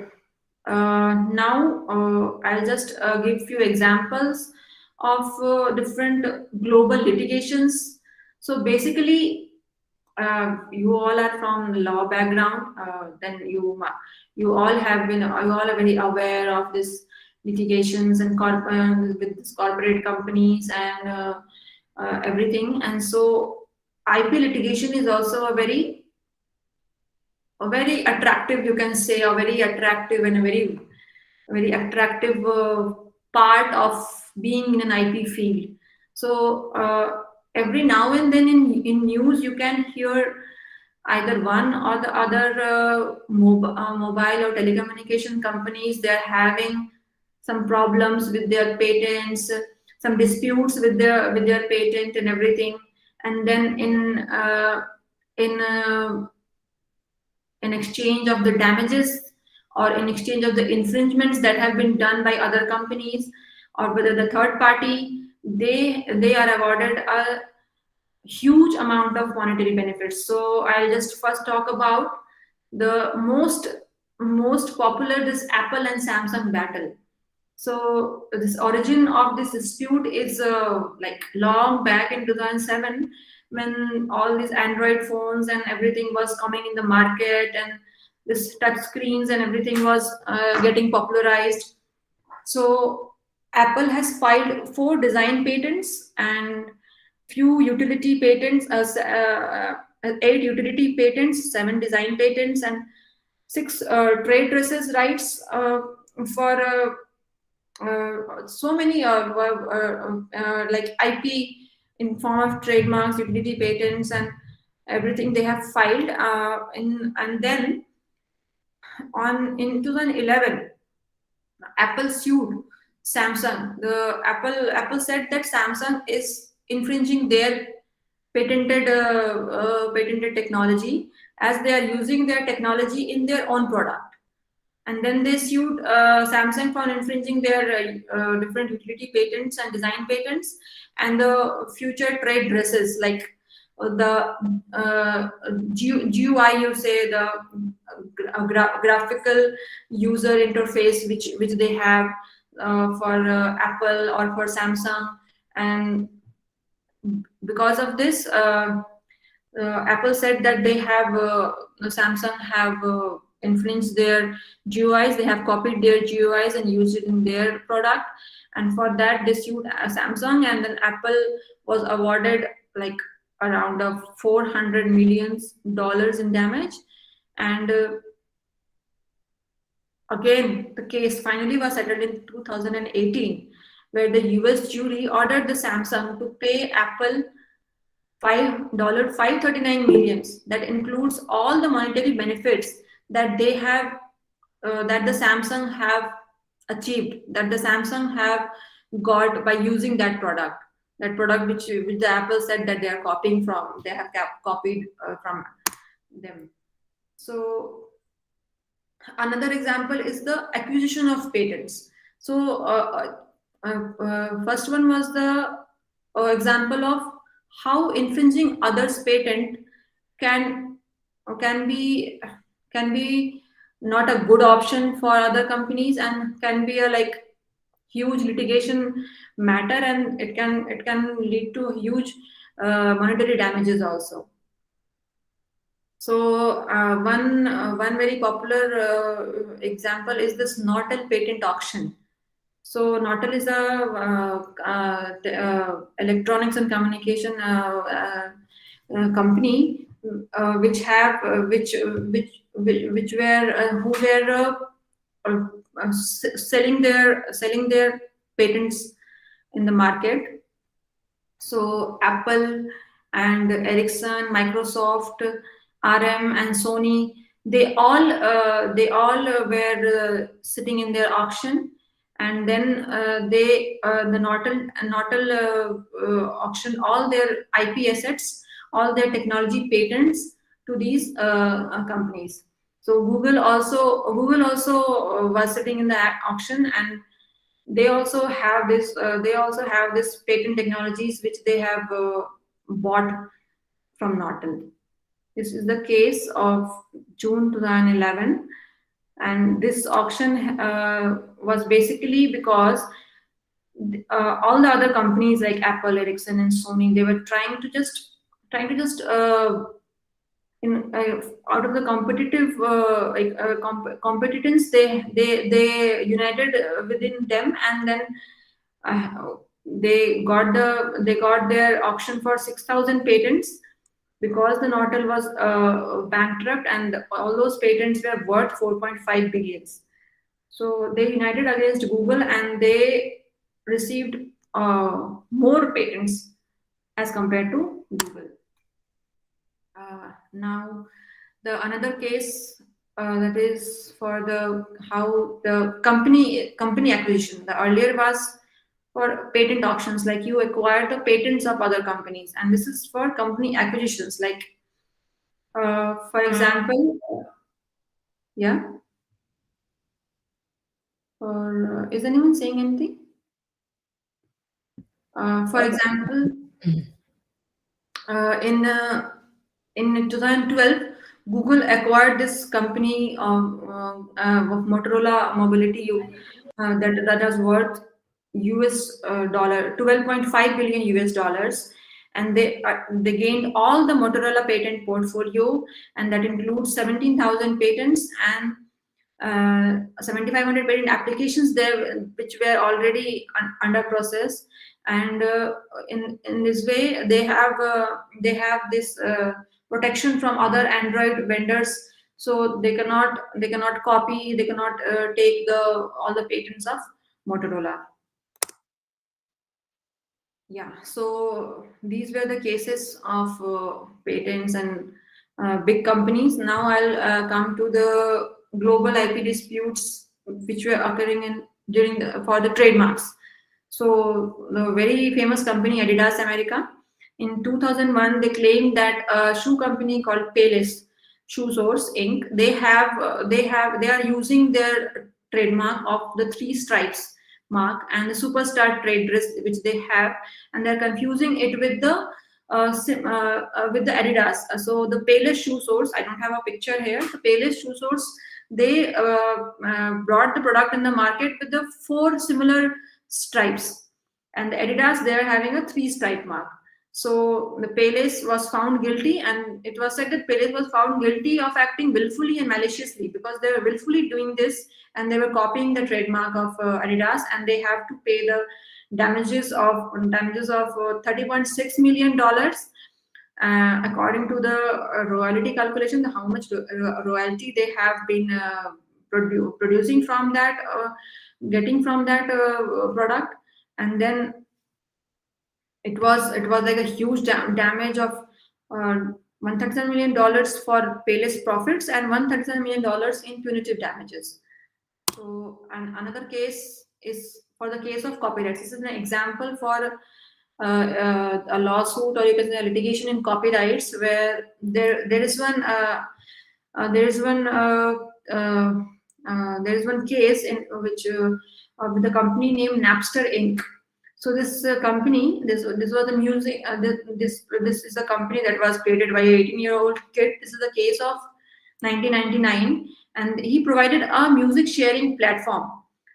now I'll just give few examples of different global litigations. So basically, you all are from law background, then you all are very aware of this litigations and with this corporate companies and everything. And so IP litigation is also a very attractive, you can say, a very attractive and a very attractive part of being in an IP field. So every now and then in news you can hear either one or the other mobile or telecommunication companies, they're having some problems with their patents, some disputes with their patent and everything. And then in exchange of the damages, or in exchange of the infringements that have been done by other companies or whether the third party, they are awarded a huge amount of monetary benefits. So I'll just first talk about the most popular, this Apple and Samsung battle. So this origin of this dispute is like long back in 2007, when all these Android phones and everything was coming in the market, and this touch screens and everything was getting popularized. So Apple has filed 4 design patents and few utility patents, 8 utility patents, 7 design patents, and 6 trade dresses rights for so many like IP in form of trademarks, utility patents, and everything they have filed. And then in 2011, Apple sued Samsung. The Apple said that Samsung is infringing their patented technology, as they are using their technology in their own product. And then they sued Samsung for infringing their different utility patents and design patents and the future trade dresses, like the GUI, you say, the graphical user interface which they have for Apple or for Samsung. And because of this, Apple said that they have Samsung have infringed their GUIs. They have copied their GUIs and used it in their product, and for that they sued Samsung. And then Apple was awarded like around $400 million in damage. And again, the case finally was settled in 2018, where the US jury ordered the Samsung to pay Apple $539 million. That includes all the monetary benefits that they have, that the Samsung have achieved, that the Samsung have got by using that product which the Apple said that they are copying from, they have copied from them. So another example is the acquisition of patents. So first one was the example of how infringing others' patent can be not a good option for other companies, and can be a like huge litigation matter, and it can lead to huge monetary damages also. So one very popular example is this Nortel patent auction. So Nortel is a electronics and communication company which have which were who were selling their patents in the market. So Apple and Ericsson, Microsoft, RM, and Sony, they all were sitting in their auction. And then the Nortel auctioned all their IP assets, all their technology patents to these companies. So Google also was sitting in the auction, and they also have this patent technologies which they have bought from Nortel. This is the case of June 2011. And this auction was basically because all the other companies like Apple, Ericsson, and Sony, they were trying to just out of the competitive competitors, they united within them, and then they got their auction for 6,000 patents, because the Nortel was bankrupt and all those patents were worth 4.5 billion. So they united against Google, and they received more patents as compared to Google. Now, another case that is for how the company acquisition. The earlier was for patent auctions, like you acquire the patents of other companies, and this is for company acquisitions, like for example, yeah. Or is anyone saying anything? For example, in 2012, Google acquired this company of Motorola Mobility that was worth US dollar 12.5 billion US dollars, and they gained all the Motorola patent portfolio, and that includes 17,000 patents and 7,500 patent applications there, which were already under process. And in this way, they have this protection from other Android vendors, so they cannot copy, they cannot take all the patents of Motorola. Yeah, so these were the cases of patents and big companies. Now I'll come to the global IP disputes which were occurring for the trademarks. So the very famous company Adidas America, in 2001, they claimed that a shoe company called Payless Shoe Source Inc. They are using their trademark of the three stripes mark and the superstar trade dress which they have, and they're confusing it with the Adidas. So the Payless Shoe Source, I don't have a picture here. The Payless Shoe Source, they brought the product in the market with the four similar stripes, and the Adidas, they are having a three stripe mark. So the Payless was found guilty, and it was said that Payless was found guilty of acting willfully and maliciously, because they were willfully doing this and they were copying the trademark of Adidas, and they have to pay the damages of $30.6 million. According to the royalty calculation, how much royalty they have been producing from that, getting from that product, and then it was like a huge damage of $137 million for Payless profits and $137 million in punitive damages. So, and another case is for the case of copyrights. This is an example for a lawsuit, or you can say a litigation in copyrights, where there is one case in which with the company named Napster Inc. So this company, this was the music. This is a company that was created by an 18-year-old kid. This is the case of 1999, and he provided a music sharing platform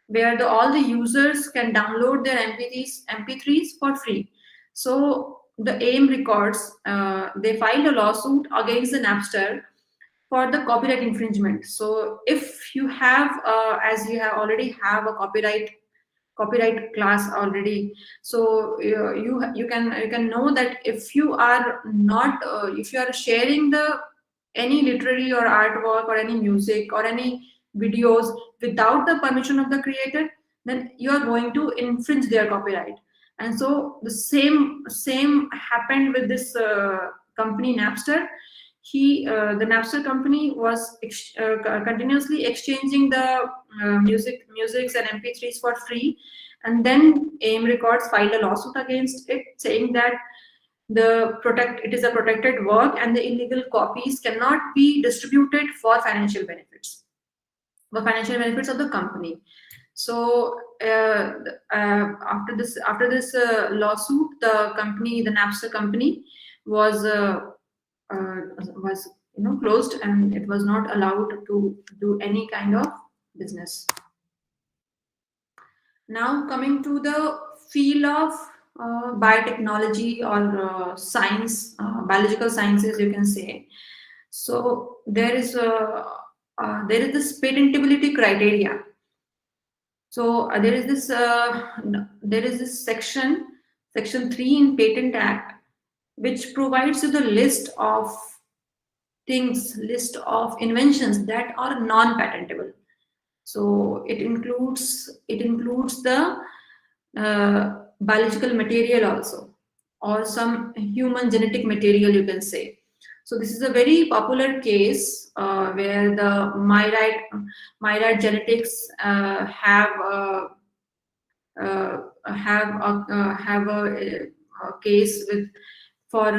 where all the users can download their MP3s for free. So the AIM Records, they filed a lawsuit against the Napster for the copyright infringement. So if you have, as you have already have a copyright class already, so you can know that if you are not if you are sharing the any literary or artwork or any music or any videos without the permission of the creator, then you are going to infringe their copyright. And so the same happened with this company Napster. The Napster company was continuously exchanging the musics and MP3s for free, and then AIM Records filed a lawsuit against it, saying that it is a protected work and the illegal copies cannot be distributed for financial benefits of the company. So after this lawsuit, the Napster company was closed, and it was not allowed to do any kind of business. Now coming to the field of biotechnology or science, biological sciences, you can say. So there is this patentability criteria. So there is this section 3 in Patent Act, which provides you the list of inventions that are non-patentable. So it includes the biological material also, or some human genetic material, you can say. So this is a very popular case where the Myriad Genetics have a case for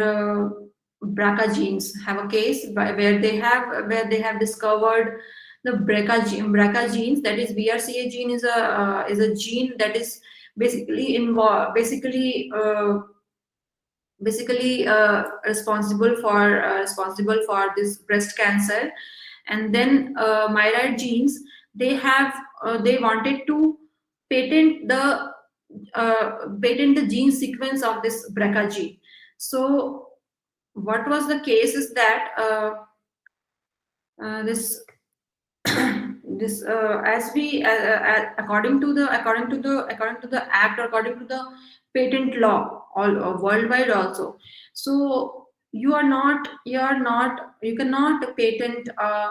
BRCA genes. Have a case where they have discovered the BRCA genes. That is, BRCA gene is a gene that is basically responsible for this breast cancer. And then Myriad genes, they wanted to patent the gene sequence of this BRCA gene. So what was the case is that according to the act, or according to the patent law, all worldwide also. So you cannot patent a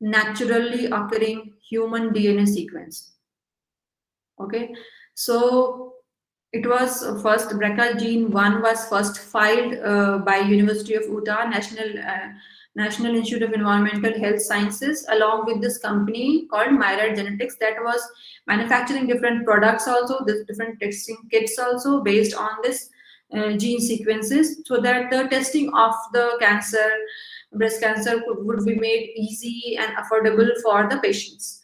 naturally occurring human DNA sequence. Okay, so it was first BRCA gene 1 was first filed by University of Utah National Institute of Environmental Health Sciences, along with this company called Myriad Genetics, that was manufacturing different products also, this different testing kits also based on this gene sequences, so that the testing of the cancer breast cancer would be made easy and affordable for the patients.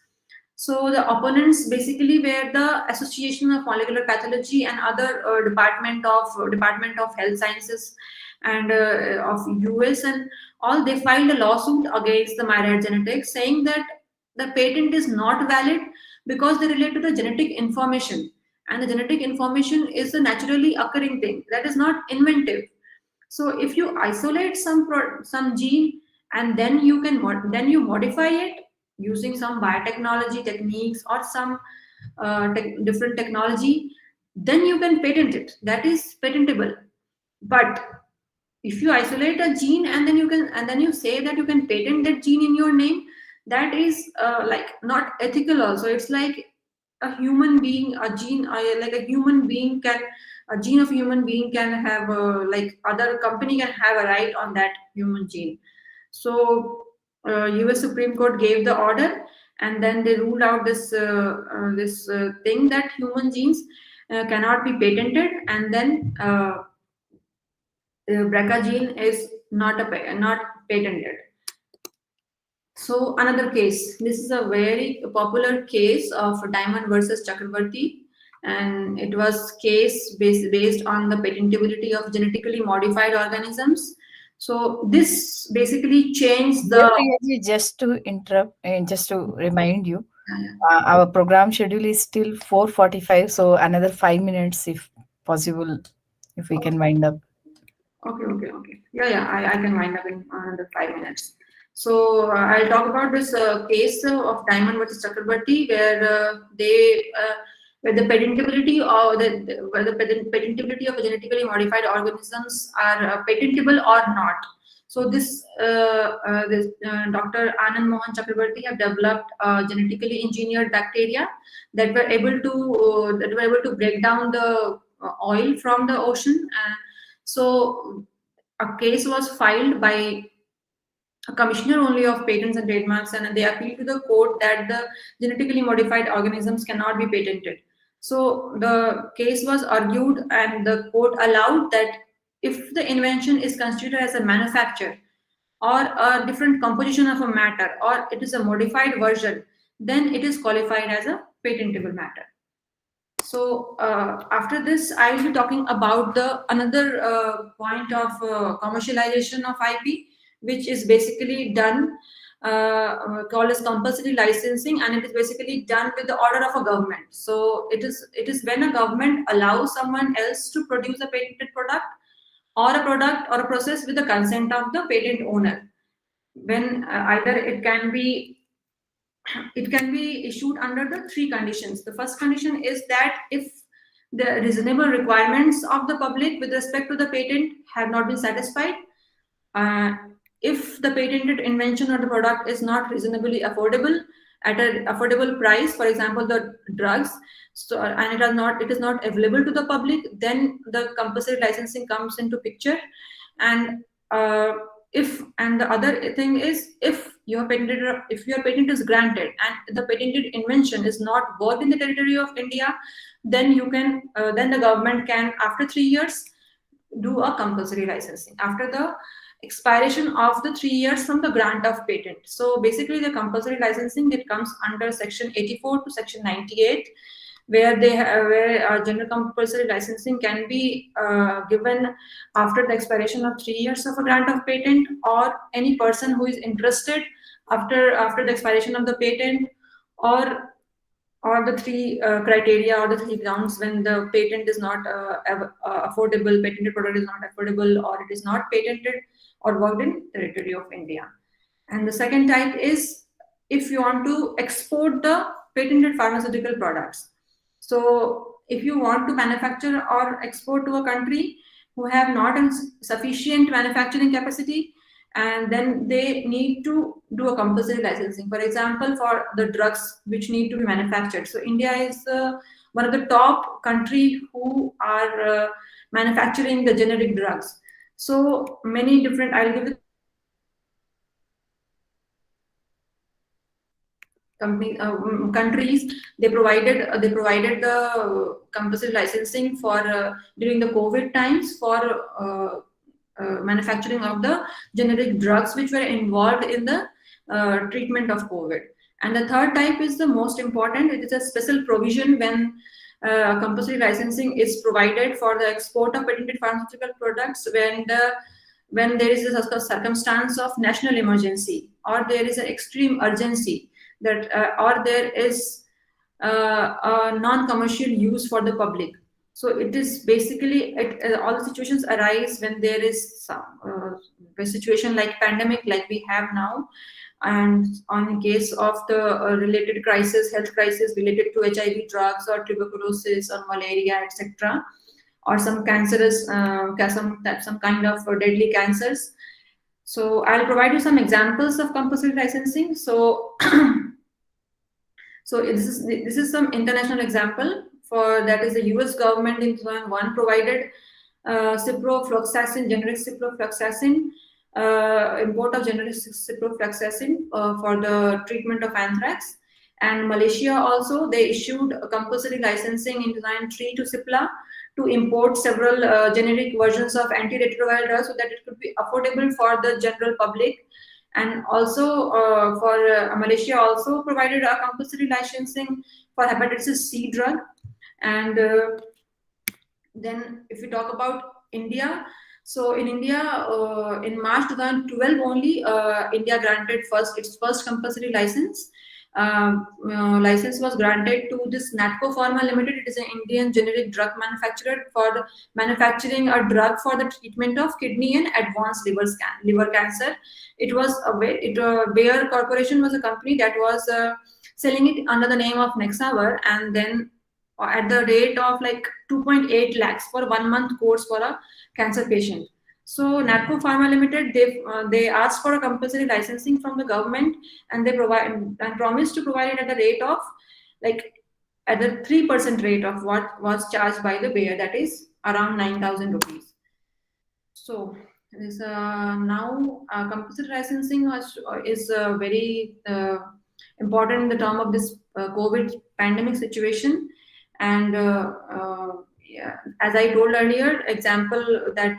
So the opponents basically were the Association of Molecular Pathology and other Department of Health Sciences and of US and all. They filed a lawsuit against the Myriad Genetics saying that the patent is not valid because they relate to the genetic information, and the genetic information is a naturally occurring thing that is not inventive. So if you isolate some gene and then then you modify it using some biotechnology techniques or some different technology, then you can patent it. That is patentable. But if you isolate a gene and then you say that you can patent that gene in your name, that is like not ethical. Also, it's like a human being, a gene, like a human being can, a gene of human being can have like other company can have a right on that human gene. So US Supreme Court gave the order, and then they ruled out this thing that human genes cannot be patented, and then BRCA gene is not patented. So another case. This is a very popular case of Diamond versus Chakravarthi, and it was case based on the patentability of genetically modified organisms. So this basically changed the. Just to interrupt and just to remind you, our program schedule is still 4:45, so another 5 minutes, if possible, if we can wind up. Okay. Yeah. I can wind up in another 5 minutes. So I'll talk about this case of Diamond versus Chakrabarti, where the patentability or where the patentability of genetically modified organisms are patentable or not. So this Dr. Anand Mohan Chakrabarti have developed genetically engineered bacteria that were able to break down the oil from the ocean. So a case was filed by a commissioner only of patents and trademarks, and they appealed to the court that the genetically modified organisms cannot be patented. So the case was argued, and the court allowed that if the invention is considered as a manufacture or a different composition of a matter, or it is a modified version, then it is qualified as a patentable matter. So after this, I will be talking about the another point of commercialization of IP, which is basically done called as compulsory licensing, and it is basically done with the order of a government. So it is when a government allows someone else to produce a patented product or a product or a process with the consent of the patent owner. When either it can be issued under the three conditions. The first condition is that if the reasonable requirements of the public with respect to the patent have not been satisfied, uh, if the patented invention or the product is not reasonably affordable at an affordable price, for example, the drugs, so, and it is not available to the public, then the compulsory licensing comes into picture. And and the other thing is, if your patent is granted and the patented invention is not worked in the territory of India, then then the government can, after 3 years, do a compulsory licensing after the expiration of the 3 years from the grant of patent. So basically, the compulsory licensing, it comes under section 84 to section 98, where general compulsory licensing can be given after the expiration of 3 years of a grant of patent, or any person who is interested after the expiration of the patent, or the three criteria or the three grounds when the patent is not affordable, patented product is not affordable, or it is not patented or worked in territory of India. And the second type is if you want to export the patented pharmaceutical products. So if you want to manufacture or export to a country who have not sufficient manufacturing capacity, and then they need to do a compulsory licensing. For example, for the drugs which need to be manufactured. So India is one of the top country who are manufacturing the generic drugs. So many different, I'll give it countries. They provided the compulsory licensing for during the COVID times for manufacturing of the generic drugs which were involved in the treatment of COVID. And the third type is the most important. It is a special provision when compulsory licensing is provided for the export of patented pharmaceutical products when there is a circumstance of national emergency, or there is an extreme urgency, that or there is a non-commercial use for the public. So it is basically all the situations arise when there is some a situation like pandemic, like we have now, and on case of the related crisis, health crisis related to HIV drugs or tuberculosis or malaria, etc., or some cancerous, some kind of deadly cancers. So I'll provide you some examples of compulsory licensing. So, so this is some international example. For that is the US government in 2001 provided ciprofloxacin, generic ciprofloxacin, import of generic ciprofloxacin for the treatment of anthrax. And Malaysia also, they issued a compulsory licensing in 2003 to CIP-LA to import several generic versions of antiretroviral drugs so that it could be affordable for the general public. And also Malaysia also provided a compulsory licensing for hepatitis C drug. And then if we talk about India, so in India, in March 2012 only, India granted its first compulsory license. License was granted to this Natco Pharma Limited. It is an Indian generic drug manufacturer for manufacturing a drug for the treatment of kidney and advanced liver cancer. It was Bayer Corporation was a company that was selling it under the name of Nexavar, and then at the rate of like 2.8 lakhs for 1 month course for a cancer patient. So Natco Pharma Limited, they asked for a compulsory licensing from the government, and they promised to provide it at the rate of like at the 3% rate of what was charged by the Bayer, that is around 9,000 rupees. So this now compulsory licensing is very important in the term of this COVID pandemic situation. And yeah, as I told earlier, example that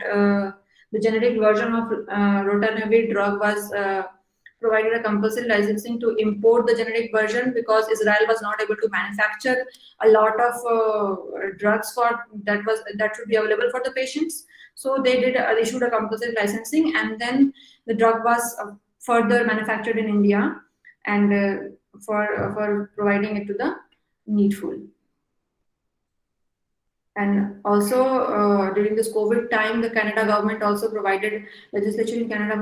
the generic version of rotanavir drug was provided a compulsory licensing to import the generic version because Israel was not able to manufacture a lot of drugs that should be available for the patients. So they issued a compulsory licensing, and then the drug was further manufactured in India, and for providing it to the needful. And also during this COVID time, the Canada government also provided, legislature in Canada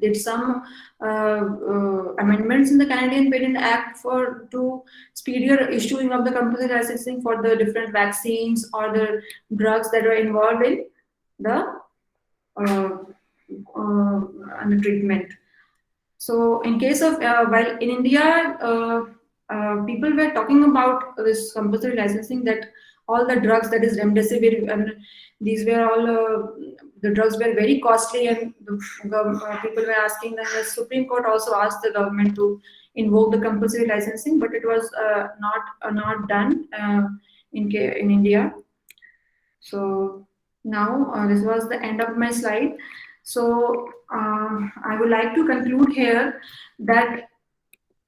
did some amendments in the Canadian Patent Act to speedier issuing of the compulsory licensing for the different vaccines or the drugs that are involved in the treatment. So in case of while in India, people were talking about this compulsory licensing, that all the drugs, that is remdesivir, and these were all the drugs were very costly, and people were asking. That the Supreme Court also asked the government to invoke the compulsory licensing, but it was not done in India. So now this was the end of my slide. So I would like to conclude here that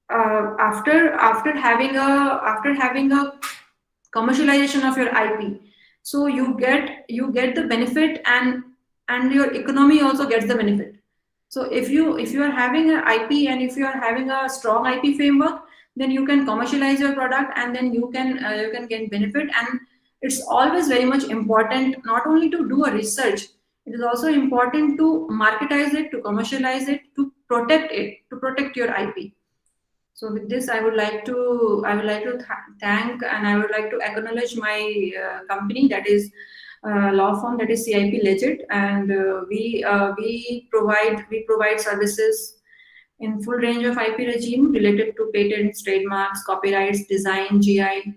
after having a commercialization of your IP, so you get the benefit, and your economy also gets the benefit. So if you are having an IP, and if you are having a strong IP framework, then you can commercialize your product, and then you can get benefit. And it's always very much important not only to do a research, it is also important to marketize it, to commercialize it, to protect your IP. So with this, I would like to thank, and I would like to acknowledge my company, that is law firm, that is CIP-LEGIT, and we provide services in full range of IP regime related to patents, trademarks, copyrights, design, GI,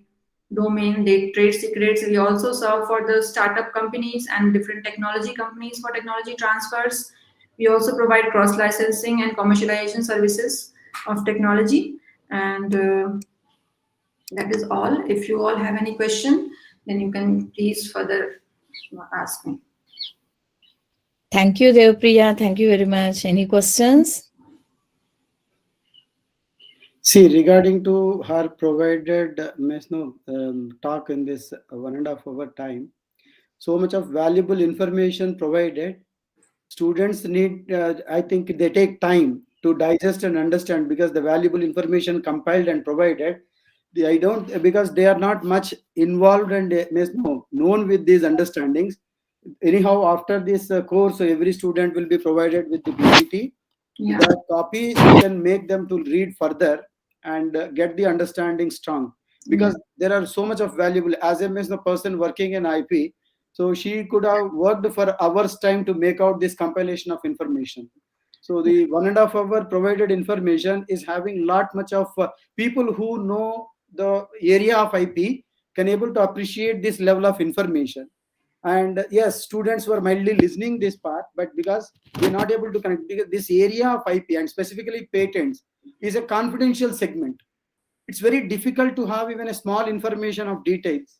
domain, trade secrets. We also serve for the startup companies and different technology companies for technology transfers. We also provide cross licensing and commercialization services of technology. And that is all. If you all have any question, then you can please further ask me. Thank you, Priya. Thank you very much. Any questions? See, regarding to her provided talk in this 1.5 hour time, so much of valuable information provided. Students need, I think they take time to digest and understand, because the valuable information compiled and provided, I don't, because they are not much involved and known with these understandings. Anyhow, after this course, every student will be provided with the PPT. Yeah. The copy you can make them to read further and get the understanding strong, because there are so much of valuable, as a person working in IP, so she could have worked for hours time to make out this compilation of information. So the 1.5 hour provided information is having lot much of people who know the area of IP can able to appreciate this level of information. And yes, students were mildly listening this part, but because they're not able to connect, because this area of IP and specifically patents is a confidential segment. It's very difficult to have even a small information of details,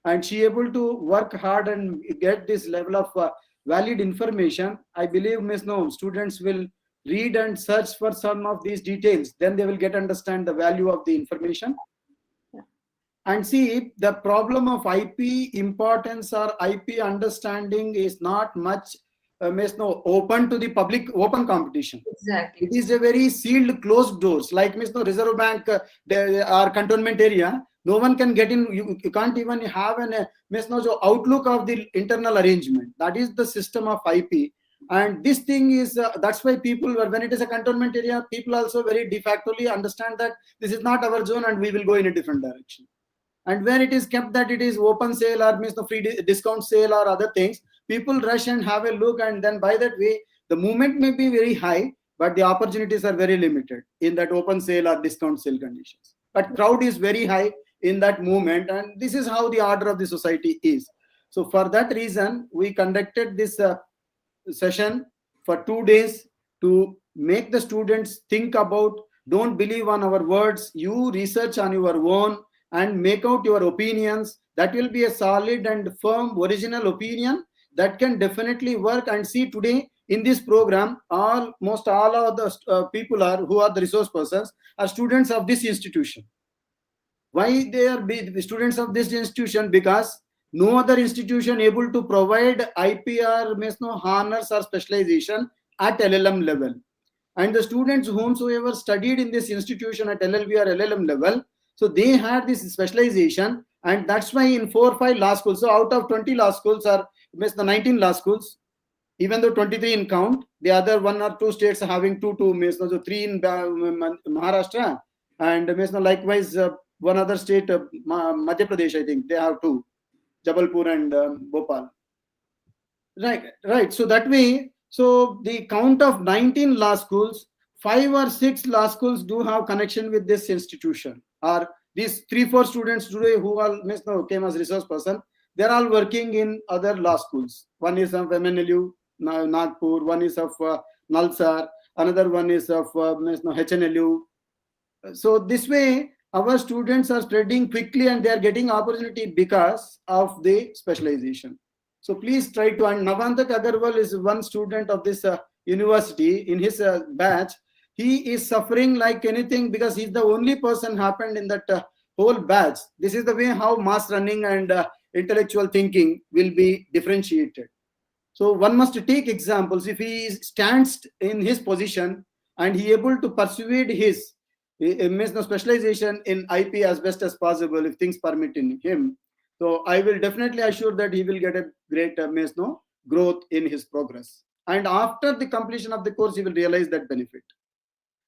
and she able to work hard and get this level of valid information. I believe students will read and search for some of these details, then they will get understand the value of the information. And see, the problem of IP importance or IP understanding is not much open to the public, open competition. Exactly. It is a very sealed, closed doors. Like Reserve Bank, our cantonment area, no one can get in. You can't even have an outlook of the internal arrangement. That is the system of IP. And this thing is, that's why people, when it is a cantonment area, people also very de factly understand that this is not our zone and we will go in a different direction. And when it is kept that it is open sale or free discount sale or other things, people rush and have a look, and then by that way the movement may be very high, but the opportunities are very limited in that open sale or discount sale conditions. But crowd is very high in that movement, and this is how the order of the society is. So for that reason, we conducted this session for 2 days to make the students think about, don't believe on our words, you research on your own and make out your opinions. That will be a solid and firm original opinion that can definitely work. And see, today in this program, almost all of the people who are the resource persons are students of this institution. Why they are students of this institution? Because no other institution able to provide IPR honors or specialization at LLM level. And the students whomsoever studied in this institution at LLB or LLM level, so they had this specialization, and that's why in 4 or 5 law schools, so out of 20 law schools are the 19 law schools, even though 23 in count, the other 1 or 2 states are having 2 so 3 in Maharashtra, and likewise one other state, Madhya Pradesh, I think they have 2, Jabalpur and Bhopal. Right. So that way, so the count of 19 law schools, 5 or 6 law schools do have connection with this institution. Or these 3-4 students today who all came as resource person, they're all working in other law schools. One is of MNLU, Nagpur, one is of Nalsar, another one is of HNLU. So this way, our students are spreading quickly and they are getting opportunity because of the specialization. So please try to, and Navantak Agarwal is one student of this university. In his batch, he is suffering like anything because he's the only person happened in that whole batch. This is the way how mass running and intellectual thinking will be differentiated. So one must take examples. If he stands in his position and he able to persuade his specialization in IP as best as possible, if things permit in him, so I will definitely assure that he will get a great growth in his progress. And after the completion of the course, he will realize that benefit.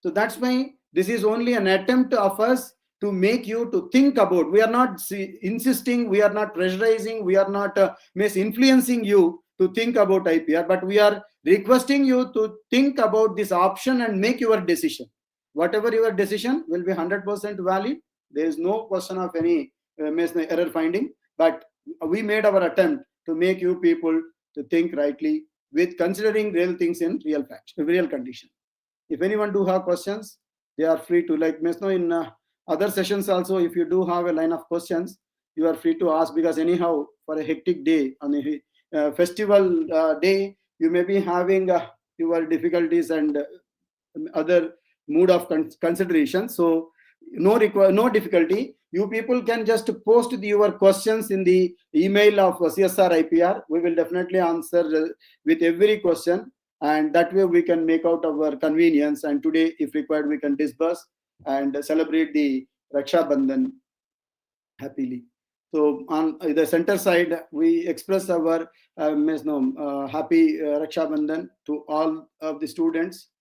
So that's why this is only an attempt of us to make you to think about. We are not insisting, we are not pressurizing, we are not influencing you to think about IPR, but we are requesting you to think about this option and make your decision. Whatever your decision will be 100% valid. There is no question of any error finding, but we made our attempt to make you people to think rightly with considering real things in real facts, real condition. If anyone do have questions, they are free to, like in other sessions also, if you do have a line of questions, you are free to ask, because anyhow for a hectic day on a festival day, you may be having your difficulties and other mood of consideration. So no difficulty. You people can just post your questions in the email of CSR IPR. We will definitely answer with every question, and that way we can make out our convenience. And today, if required, we can disburse and celebrate the Raksha Bandhan happily. So on the center side, we express our happy Raksha Bandhan to all of the students